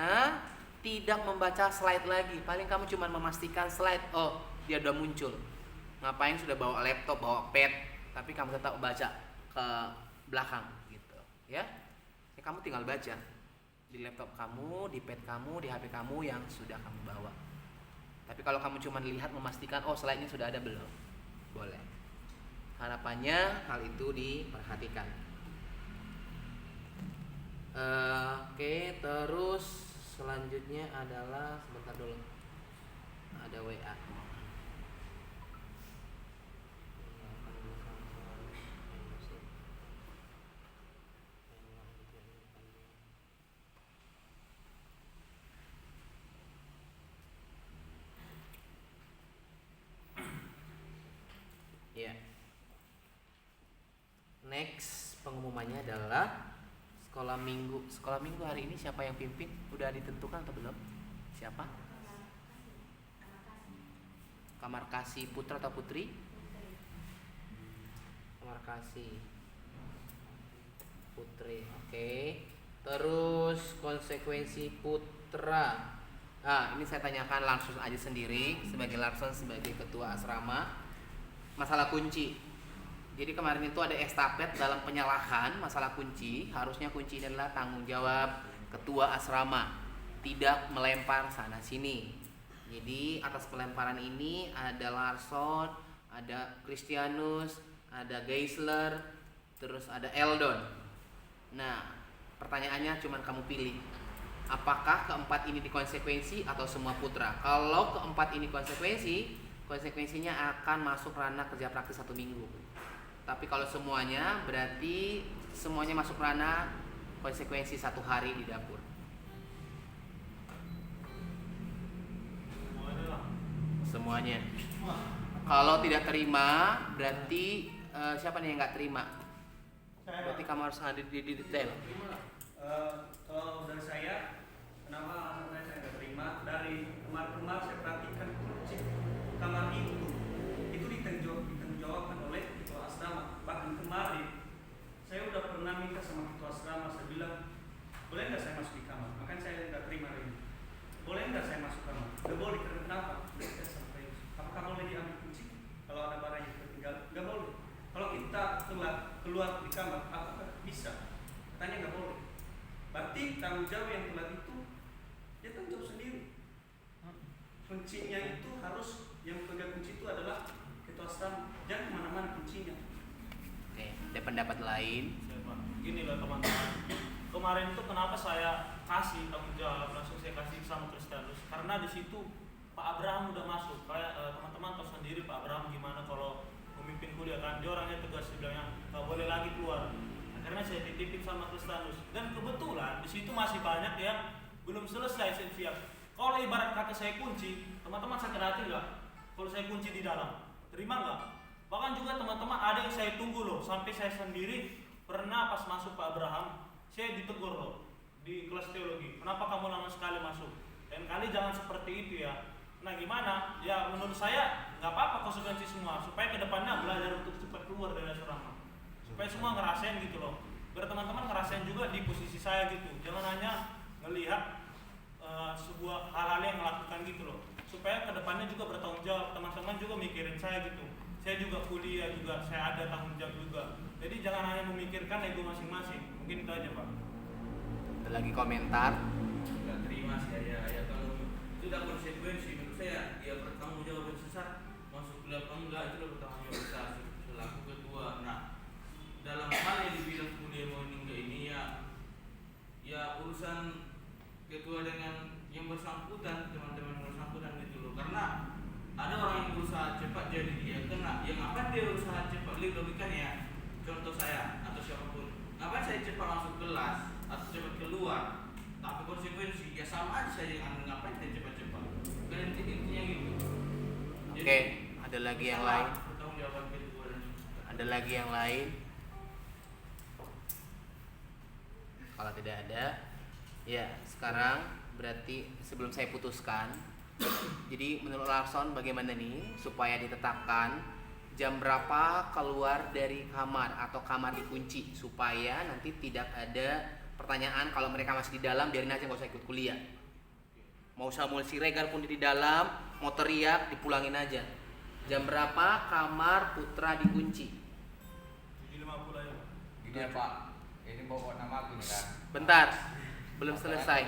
tidak membaca slide lagi. Paling kamu cuma memastikan slide, oh dia udah muncul. Ngapain sudah bawa laptop, bawa pad, tapi kamu tetap baca ke belakang gitu ya. Kamu tinggal baca di laptop kamu, di pad kamu, di HP kamu yang sudah kamu bawa. Tapi kalau kamu cuma lihat memastikan, oh slide-nya sudah ada belum, boleh. Harapannya hal itu diperhatikan. Oke, terus selanjutnya adalah sebentar dulu, ada WA. Ya. Next pengumumannya adalah sekolah minggu. Sekolah minggu hari ini siapa yang pimpin? Udah ditentukan atau belum? Siapa? Kamar Kasih putra atau putri? Kamar Kasih putri. Oke. Terus konsekuensi putra. Nah, ini saya tanyakan langsung aja sendiri sebagai ketua asrama. Masalah kunci. Jadi kemarin itu ada estafet dalam penyalahan masalah kunci. Harusnya kunci ini adalah tanggung jawab ketua asrama, tidak melempar sana sini. Jadi atas pelemparan ini ada Larson, ada Christianus, ada Geisler, terus ada Eldon. Nah, pertanyaannya cuma kamu pilih, apakah keempat ini dikonsekuensi atau semua putra? Kalau keempat ini konsekuensinya akan masuk ranah kerja praktis 1 minggu. Tapi kalau semuanya, berarti semuanya masuk ranah konsekuensi 1 hari di dapur. Semuanya. Kalau tidak terima, berarti siapa nih yang nggak terima? Berarti kamu harus hadir di detail. Kalau dari saya, kenapa alasannya saya nggak terima? Dari kemarin saya perhatikan kunci kamar itu ditanggung oleh ketua asrama. Bahkan kemarin saya udah pernah minta sama ketua asrama, saya bilang boleh nggak saya masuk di kamar? Makanya saya nggak terima ini. Boleh nggak saya masuk kamar? Nggak boleh. Kenapa? Saya sampai, apakah boleh diambil kunci? Kalau ada barang yang tertinggal, nggak boleh. Kalau kita keluar di kamar, apakah bisa? Katanya nggak boleh. Berarti tanggung jawab yang telat itu dia tanggung jawab sendiri. Kuncinya itu harus, yang pegang kunci itu adalah ketua asrama. Jangan kemana-mana kuncinya. Oke, ada pendapat lain? Gini loh teman-teman, kemarin itu kenapa saya kasih tanggung jawab langsung saya kasih sama Kristianus, karena di situ Pak Abraham udah masuk. Kayak teman-teman tahu sendiri Pak Abraham gimana kalau memimpin kuliah kan, dia orangnya tegas, dia bilangnya nggak boleh lagi keluar. Akhirnya saya titipin sama Kristianus, dan kebetulan di situ masih banyak yang belum selesai siap. Kalau ibarat kata saya kunci, teman-teman sakit hati nggak? Kalau saya kunci di dalam, terima nggak? Bahkan juga teman-teman ada yang saya tunggu loh, sampai saya sendiri pernah pas masuk Pak Abraham, saya ditegur loh di kelas teologi. Kenapa kamu lama sekali masuk? Dan kali jangan seperti itu ya. Nah gimana? Ya menurut saya nggak apa-apa konsekuensi semua, supaya kedepannya belajar untuk cepat keluar dari asrama, supaya semua ngerasain gitu loh. Biar teman-teman ngerasain juga di posisi saya gitu. Jangan hanya melihat sebuah hal-hal yang melakukan gitu loh, supaya kedepannya juga bertanggung jawab, teman-teman juga mikirin saya gitu. saya juga kuliah juga, saya ada tanggung jawab juga. Jadi jangan hanya memikirkan ego masing-masing. Mungkin itu aja Pak. Ada lagi komentar? Nggak terima saya ya kalau itu tidak konsekuensi menurut saya. Dia bertanggung jawab sesat masuk kuliah apa enggak itu bertanggung jawab besar selaku ketua. Nah dalam hal yang dibilang kuliah mau enggak ini ya urusan ketua dengan yang bersangkutan, teman-teman bersangkutan gitu loh. Karena ada orang yang berusaha cepat jadi dia kena. Yang ngapain dia berusaha cepat? Logikanya contoh saya atau siapapun, ngapain saya cepat masuk kelas atau cepat keluar? Tapi konsekuensi ya sama aja saya yang ngapain saya cepat-cepat. Kalian intinya gitu. Oke, ada lagi yang lain? Bertanggung jawab ketua dan Ada lagi yang lain? Kalau tidak ada, ya sekarang berarti sebelum saya putuskan, jadi menurut Larson bagaimana nih supaya ditetapkan jam berapa keluar dari kamar atau kamar dikunci supaya nanti tidak ada pertanyaan kalau mereka masih di dalam biarin aja nggak usah ikut kuliah. Mau Samuel Siregar pun di dalam, mau teriak dipulangin aja. Jam berapa kamar Putra dikunci? 7.50 aja Pak. Gini ya Pak, ini bawa nama aku nih kan. Bentar, belum selesai.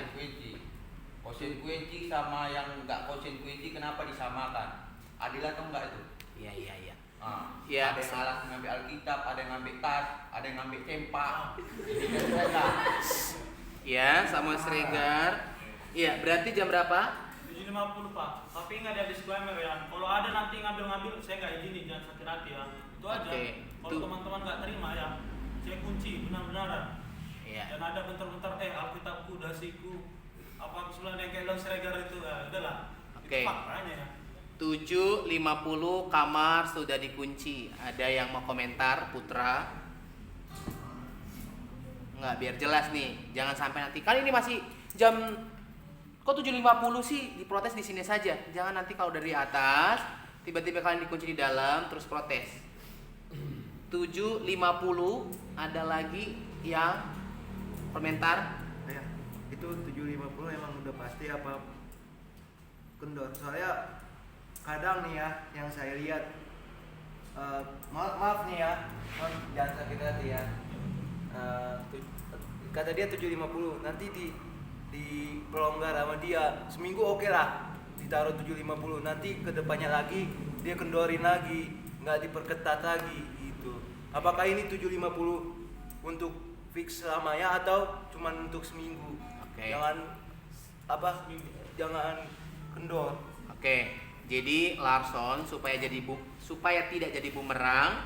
Konsekuensi sama yang enggak konsekuensi kenapa disamakan? Adil atau enggak itu? Iya. Ada yang alas ngambil Alkitab, ada yang ngambil tas, ada yang ngambil sempak. Ini kan saya. Ya, Samuel Siregar. Iya, berarti jam berapa? 7.50 Pak. Tapi nggak ada disclaimer ya. Kalau ada nanti ngambil saya nggak izinin, jangan sakit hati ya. Itu aja. Oke. Kalau teman-teman nggak terima ya, saya kunci benar-benaran. Iya. Dan ada bentar-bentar Alkitabku, dasiku, apa kesulitan yang kayak Siregar itu ya udahlah. Oke. Itu faktanya ya. 7.50 kamar sudah dikunci. Ada yang mau komentar, Putra? Nggak, biar jelas nih. Jangan sampai nanti. Kali ini masih jam kok 7.50 sih, diprotes di sini saja. Jangan nanti kalau dari atas tiba-tiba kalian dikunci di dalam terus protes. 7.50 ada lagi yang komentar? Ya, itu 7.50 emang udah pasti apa kendor. Soalnya kadang nih ya yang saya lihat maaf nih ya, jangan sakit hati ya. Kata dia 7.50, nanti di pelonggar sama dia seminggu oke lah ditaruh 7.50, nanti kedepannya lagi dia kendorin lagi, nggak diperketat lagi gitu. Apakah ini 7.50 untuk fix selamanya atau cuman untuk seminggu? Oke. Jangan kendor. Oke. Jadi Larson supaya tidak jadi bumerang,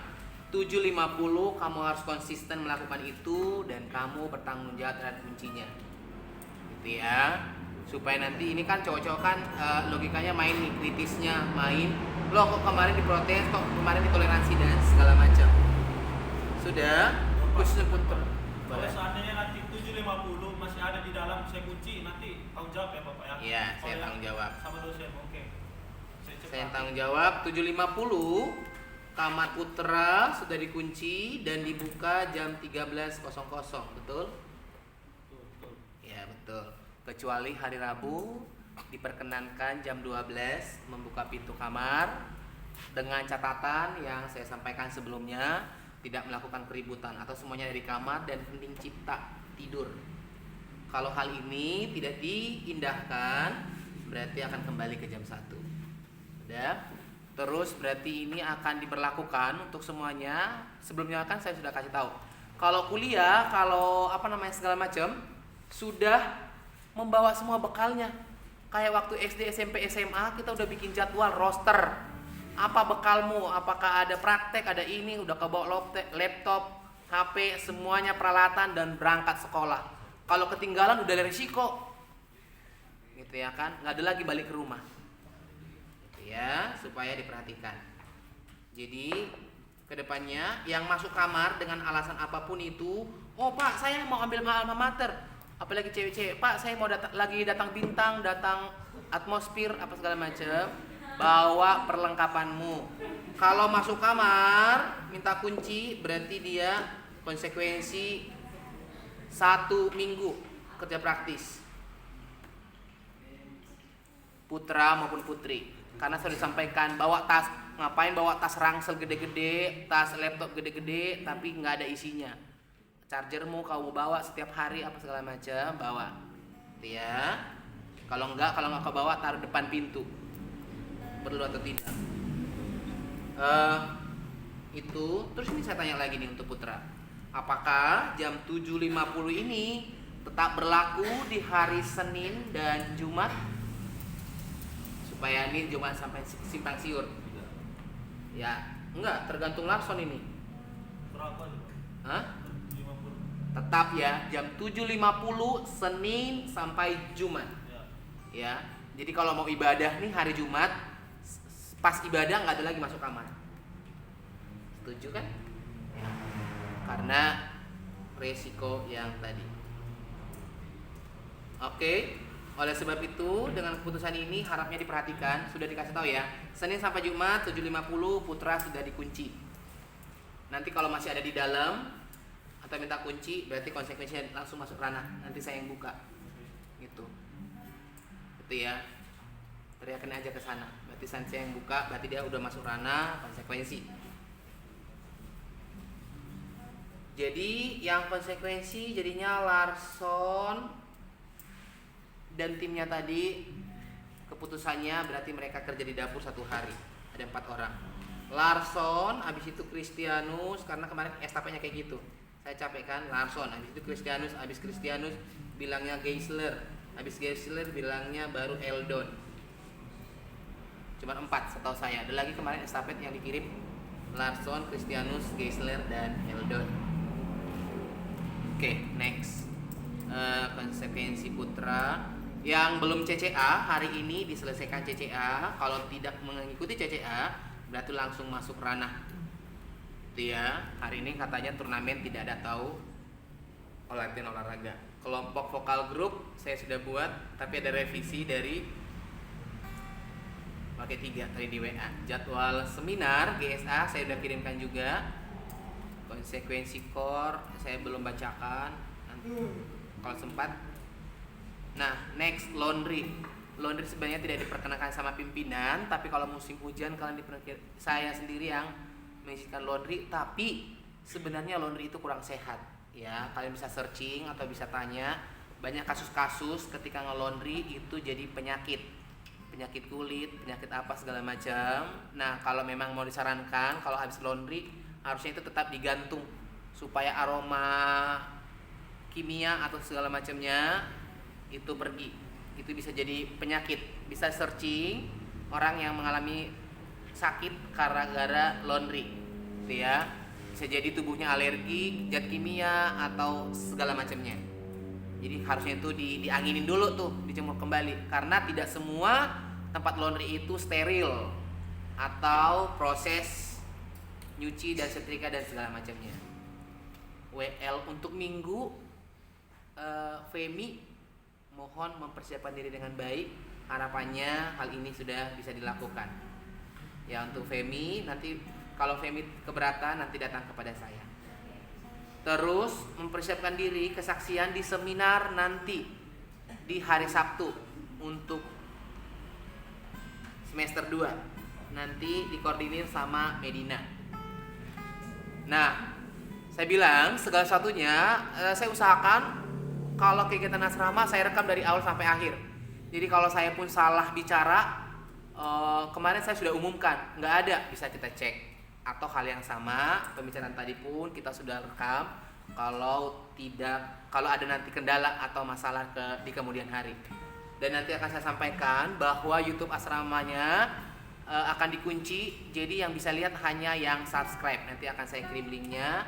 7.50 kamu harus konsisten melakukan itu dan kamu bertanggung jawab terhadap kuncinya. Gitu ya. Supaya nanti ini kan cowok-cowok kan logikanya main nih, kritisnya main. Loh kok kemarin diprotes, kok kemarin ditoleransi dan segala macam. Sudah, khusus Putra. Kalau seandainya nanti 7.50 masih ada di dalam, saya kunci, nanti tanggung jawab ya Bapak ya? Iya, saya tanggung jawab. Sama dosen, oke. Saya tanggung jawab. 7.50 kamar Putra sudah dikunci dan dibuka jam 13.00, betul? Betul. Ya, betul. Kecuali hari Rabu diperkenankan jam 12 membuka pintu kamar dengan catatan yang saya sampaikan sebelumnya, tidak melakukan keributan atau semuanya dari kamar dan hening cipta tidur. Kalau hal ini tidak diindahkan berarti akan kembali ke jam 1. Udah? Terus berarti ini akan diberlakukan untuk semuanya. Sebelumnya kan saya sudah kasih tahu. Kalau kuliah, kalau segala macam sudah membawa semua bekalnya. Kayak waktu SD, SMP, SMA kita udah bikin jadwal roster. Apa bekalmu? Apakah ada praktek, ada ini, udah kebawa laptop, HP, semuanya peralatan dan berangkat sekolah. Kalau ketinggalan udah ada risiko. Gitu ya kan? Nggak ada lagi balik ke rumah. Gitu ya, supaya diperhatikan. Jadi kedepannya yang masuk kamar dengan alasan apapun itu, oh Pak saya mau ambil alma mater, apalagi cewek-cewek, Pak saya mau lagi datang bintang, datang atmosfer apa segala macam, bawa perlengkapanmu. Kalau masuk kamar minta kunci berarti dia konsekuensi 1 minggu kerja praktis, Putra maupun Putri. Karena sudah disampaikan bawa tas, ngapain bawa tas ransel gede-gede, tas laptop gede-gede tapi nggak ada isinya. Chargermu kamu bawa setiap hari apa segala macam, bawa. Gitu ya. Kalau nggak kau bawa, taruh depan pintu. Perlu atau tidak? Itu. Terus ini saya tanya lagi nih untuk Putra. Apakah jam 7.50 ini tetap berlaku di hari Senin dan Jumat? Supaya ini Jumat sampai simpang siur. Ya, enggak, tergantung Larson ini. Berapa nih? Hah? 50. Tetap ya, jam 7.50 Senin sampai Jumat. Ya. Jadi kalau mau ibadah nih hari Jumat, pas ibadah nggak ada lagi masuk kamar. Setuju kan? Karena resiko yang tadi. Oke. Oleh sebab itu, dengan keputusan ini harapnya diperhatikan. Sudah dikasih tahu ya, Senin sampai Jumat 7.50 Putra sudah dikunci. Nanti kalau masih ada di dalam atau minta kunci, berarti konsekuensinya langsung masuk ranah. Nanti saya yang buka. Gitu. Itu ya. Teriakin aja ke sana. Berarti saya yang buka, berarti dia udah masuk ranah konsekuensi. Jadi yang konsekuensi jadinya Larson dan timnya tadi, keputusannya berarti mereka kerja di dapur 1 hari. Ada 4 orang. Larson, habis itu Christianus, karena kemarin estafetnya kayak gitu. Saya capek kan, Larson, habis itu Christianus, habis Christianus bilangnya Geisler, habis Geisler bilangnya baru Eldon. Cuma 4 setahu saya. Ada lagi kemarin estafet yang dikirim Larson, Christianus, Geisler, dan Eldon. Oke, next. Konsekuensi Putra yang belum CCA hari ini diselesaikan CCA. Kalau tidak mengikuti CCA berarti langsung masuk ranah. Itu ya. Hari ini katanya turnamen tidak ada tahu latihan olahraga. Kelompok vokal grup saya sudah buat, tapi ada revisi dari pakai 3 tadi di WA. Jadwal seminar GSA saya sudah kirimkan juga. Konsekuensi core saya belum bacakan. Nanti kalau sempat. Nah, next laundry. Laundry sebenarnya tidak diperkenakan sama pimpinan, tapi kalau musim hujan kalian saya sendiri yang mengisikan laundry, tapi sebenarnya laundry itu kurang sehat. Ya, kalian bisa searching atau bisa tanya. Banyak kasus-kasus ketika nge-laundry itu jadi penyakit kulit, penyakit apa segala macam. Nah, kalau memang mau disarankan kalau habis laundry harusnya itu tetap digantung supaya aroma kimia atau segala macamnya itu pergi. Itu bisa jadi penyakit. Bisa searching orang yang mengalami sakit gara-gara laundry. Gitu ya. Bisa jadi tubuhnya alergi zat kimia atau segala macamnya. Jadi harusnya itu dianginin dulu tuh, dijemur kembali, karena tidak semua tempat laundry itu steril atau proses nyuci dan setrika dan segala macamnya. WL untuk minggu Femi mohon mempersiapkan diri dengan baik. Harapannya hal ini sudah bisa dilakukan. Ya, untuk Femi nanti kalau Femi keberatan nanti datang kepada saya. Terus mempersiapkan diri kesaksian di seminar nanti di hari Sabtu untuk semester 2. Nanti dikoordinir sama Medina. Nah, saya bilang segala satunya saya usahakan kalau kegiatan asrama saya rekam dari awal sampai akhir. Jadi kalau saya pun salah bicara, kemarin saya sudah umumkan, nggak ada, bisa kita cek. Atau hal yang sama, pembicaraan tadi pun kita sudah rekam. Kalau ada nanti kendala atau masalah di kemudian hari. Dan nanti akan saya sampaikan bahwa YouTube asramanya akan dikunci. Jadi yang bisa lihat hanya yang subscribe. Nanti akan saya kirim linknya.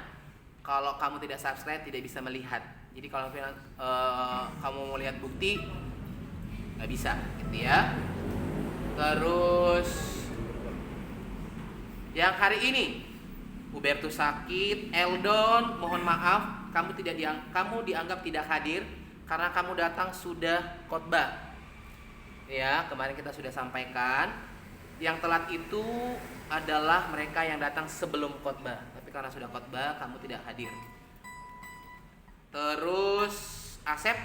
Kalau kamu tidak subscribe tidak bisa melihat. Jadi kalau kamu mau lihat bukti nggak bisa, gitu ya. Terus yang hari ini Hubertus sakit, Eldon mohon maaf kamu dianggap tidak hadir karena kamu datang sudah khotbah. Ya, kemarin kita sudah sampaikan yang telat itu adalah mereka yang datang sebelum khotbah, tapi karena sudah khotbah kamu tidak hadir. Terus Asep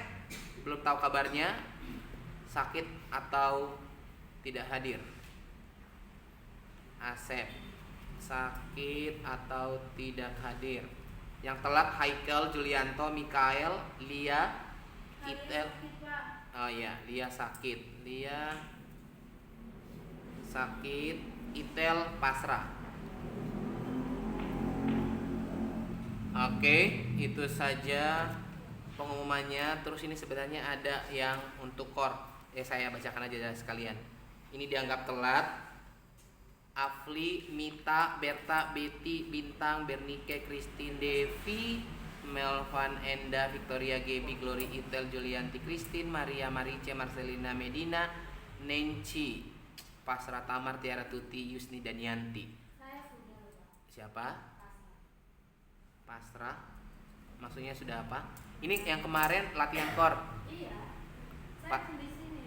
belum tahu kabarnya sakit atau tidak hadir. Asep. Sakit atau tidak hadir. Yang telat Haikal, Julianto, Mikael, Lia, Itel. Oh iya, Lia sakit. Lia sakit, Itel pasrah. Oke, itu saja pengumumannya. Terus ini sebenarnya ada yang untuk core. Saya bacakan aja sekalian. Ini dianggap telat. Afli, Mita, Berta, Betty, Bintang, Bernike, Christine, Devi, Melvan, Enda, Victoria, Gaby, Glory, Itel, Julianti, Christine, Maria, Marice, Marcelina, Medina, Nenci, Pasra, Tamar, Tiara, Tuti, Yusni, dan Yanti. Saya sudah, Pak. Siapa? Pasrah. Maksudnya sudah apa? Ini yang kemarin latihan core. Iya. Pak. Saya di sini.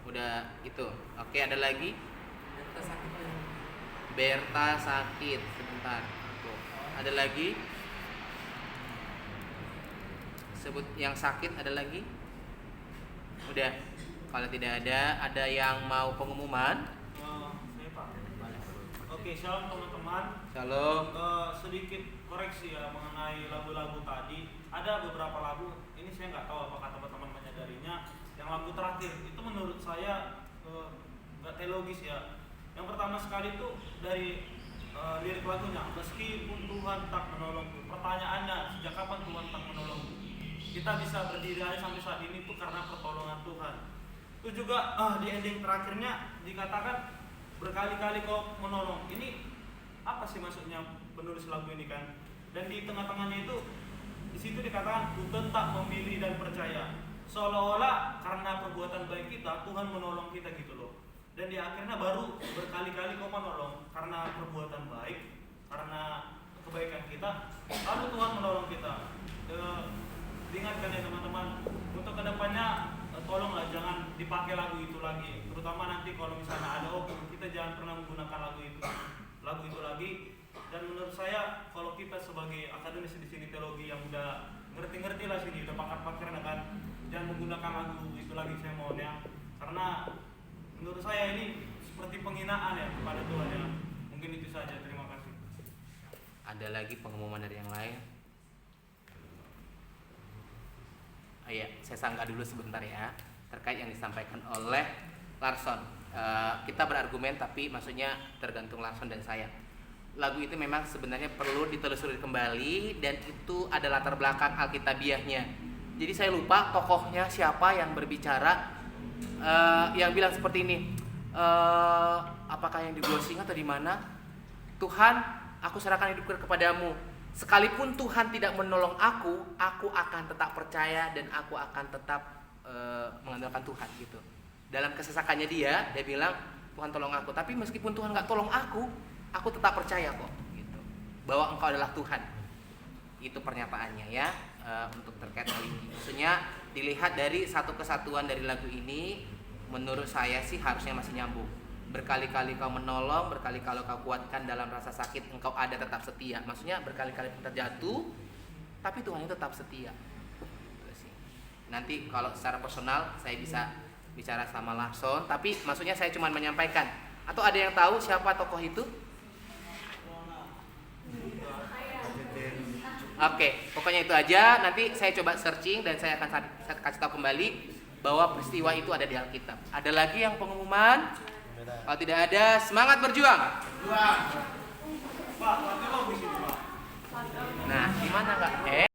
Udah itu. Oke, ada lagi? Berta sakit. Sebentar. Tuh. Ada lagi? Sebut yang sakit, ada lagi? Udah. Kalau tidak ada yang mau pengumuman? Saya Pak. Oke, shalom teman-teman. Shalom. Sedikit koreksi ya mengenai lagu-lagu tadi. Ada beberapa lagu, ini saya nggak tahu apakah teman-teman menyadarinya. Yang lagu terakhir itu menurut saya nggak teologis ya. Yang pertama sekali itu dari lirik lagunya, meskipun Tuhan tak menolongku. Pertanyaannya, sejak kapan Tuhan tak menolongku? Kita bisa berdiri aja sampai saat ini itu karena pertolongan Tuhan. Itu juga di ending terakhirnya dikatakan berkali-kali kau menolong. Ini apa sih maksudnya penulis lagu ini kan? Dan di tengah-tengahnya itu di situ dikatakan ku tetap memilih dan percaya. Seolah-olah karena perbuatan baik kita Tuhan menolong kita gitu loh. Dan di akhirnya baru berkali-kali kau menolong karena perbuatan baik, karena kebaikan kita, lalu Tuhan menolong kita. Diingatkan ya teman-teman, untuk kedepannya tolonglah jangan dipakai lagu itu lagi. Terutama nanti kalau misalnya ada opung, kita jangan pernah menggunakan lagu itu lagi. Dan menurut saya kalau kita sebagai akademis di sini teologi yang udah ngerti-ngerti lah sini, udah pakar-pakar kan, jangan menggunakan lagu itu lagi, saya mohon ya. Karena menurut saya ini seperti penghinaan ya kepada Tuhan ya. Mungkin itu saja, terima kasih. Ada lagi pengumuman dari yang lain? Oh iya, saya sanggah dulu sebentar ya terkait yang disampaikan oleh Larson. Kita berargumen tapi maksudnya tergantung Larson dan saya. Lagu itu memang sebenarnya perlu ditelusuri kembali dan itu ada latar belakang alkitabiahnya. Jadi saya lupa tokohnya siapa yang berbicara yang bilang seperti ini. Apakah yang di Blosing atau di mana? Tuhan, aku serahkan hidupku kepadamu. Sekalipun Tuhan tidak menolong aku akan tetap percaya dan aku akan tetap mengandalkan Tuhan gitu. Dalam kesesakannya dia bilang Tuhan tolong aku. Tapi meskipun Tuhan nggak tolong aku tetap percaya kok gitu. Bahwa Engkau adalah Tuhan. Itu pernyataannya ya untuk terkait hal ini. Maksudnya dilihat dari satu kesatuan dari lagu ini, menurut saya sih harusnya masih nyambung. Berkali-kali kau menolong, berkali-kali kau kuatkan dalam rasa sakit, engkau ada tetap setia. Maksudnya berkali-kali kita jatuh, tapi Tuhan itu tetap setia. Gitu sih. Nanti kalau secara personal saya bisa bicara sama Larson, tapi maksudnya saya cuma menyampaikan. Atau ada yang tahu siapa tokoh itu? Oke, pokoknya itu aja. Nanti saya coba searching dan saya akan kasih tahu kembali bahwa peristiwa itu ada di Alkitab. Ada lagi yang pengumuman? Kalau tidak ada, semangat berjuang. Pak, nanti lo bisa Pak. Nah, gimana Kak?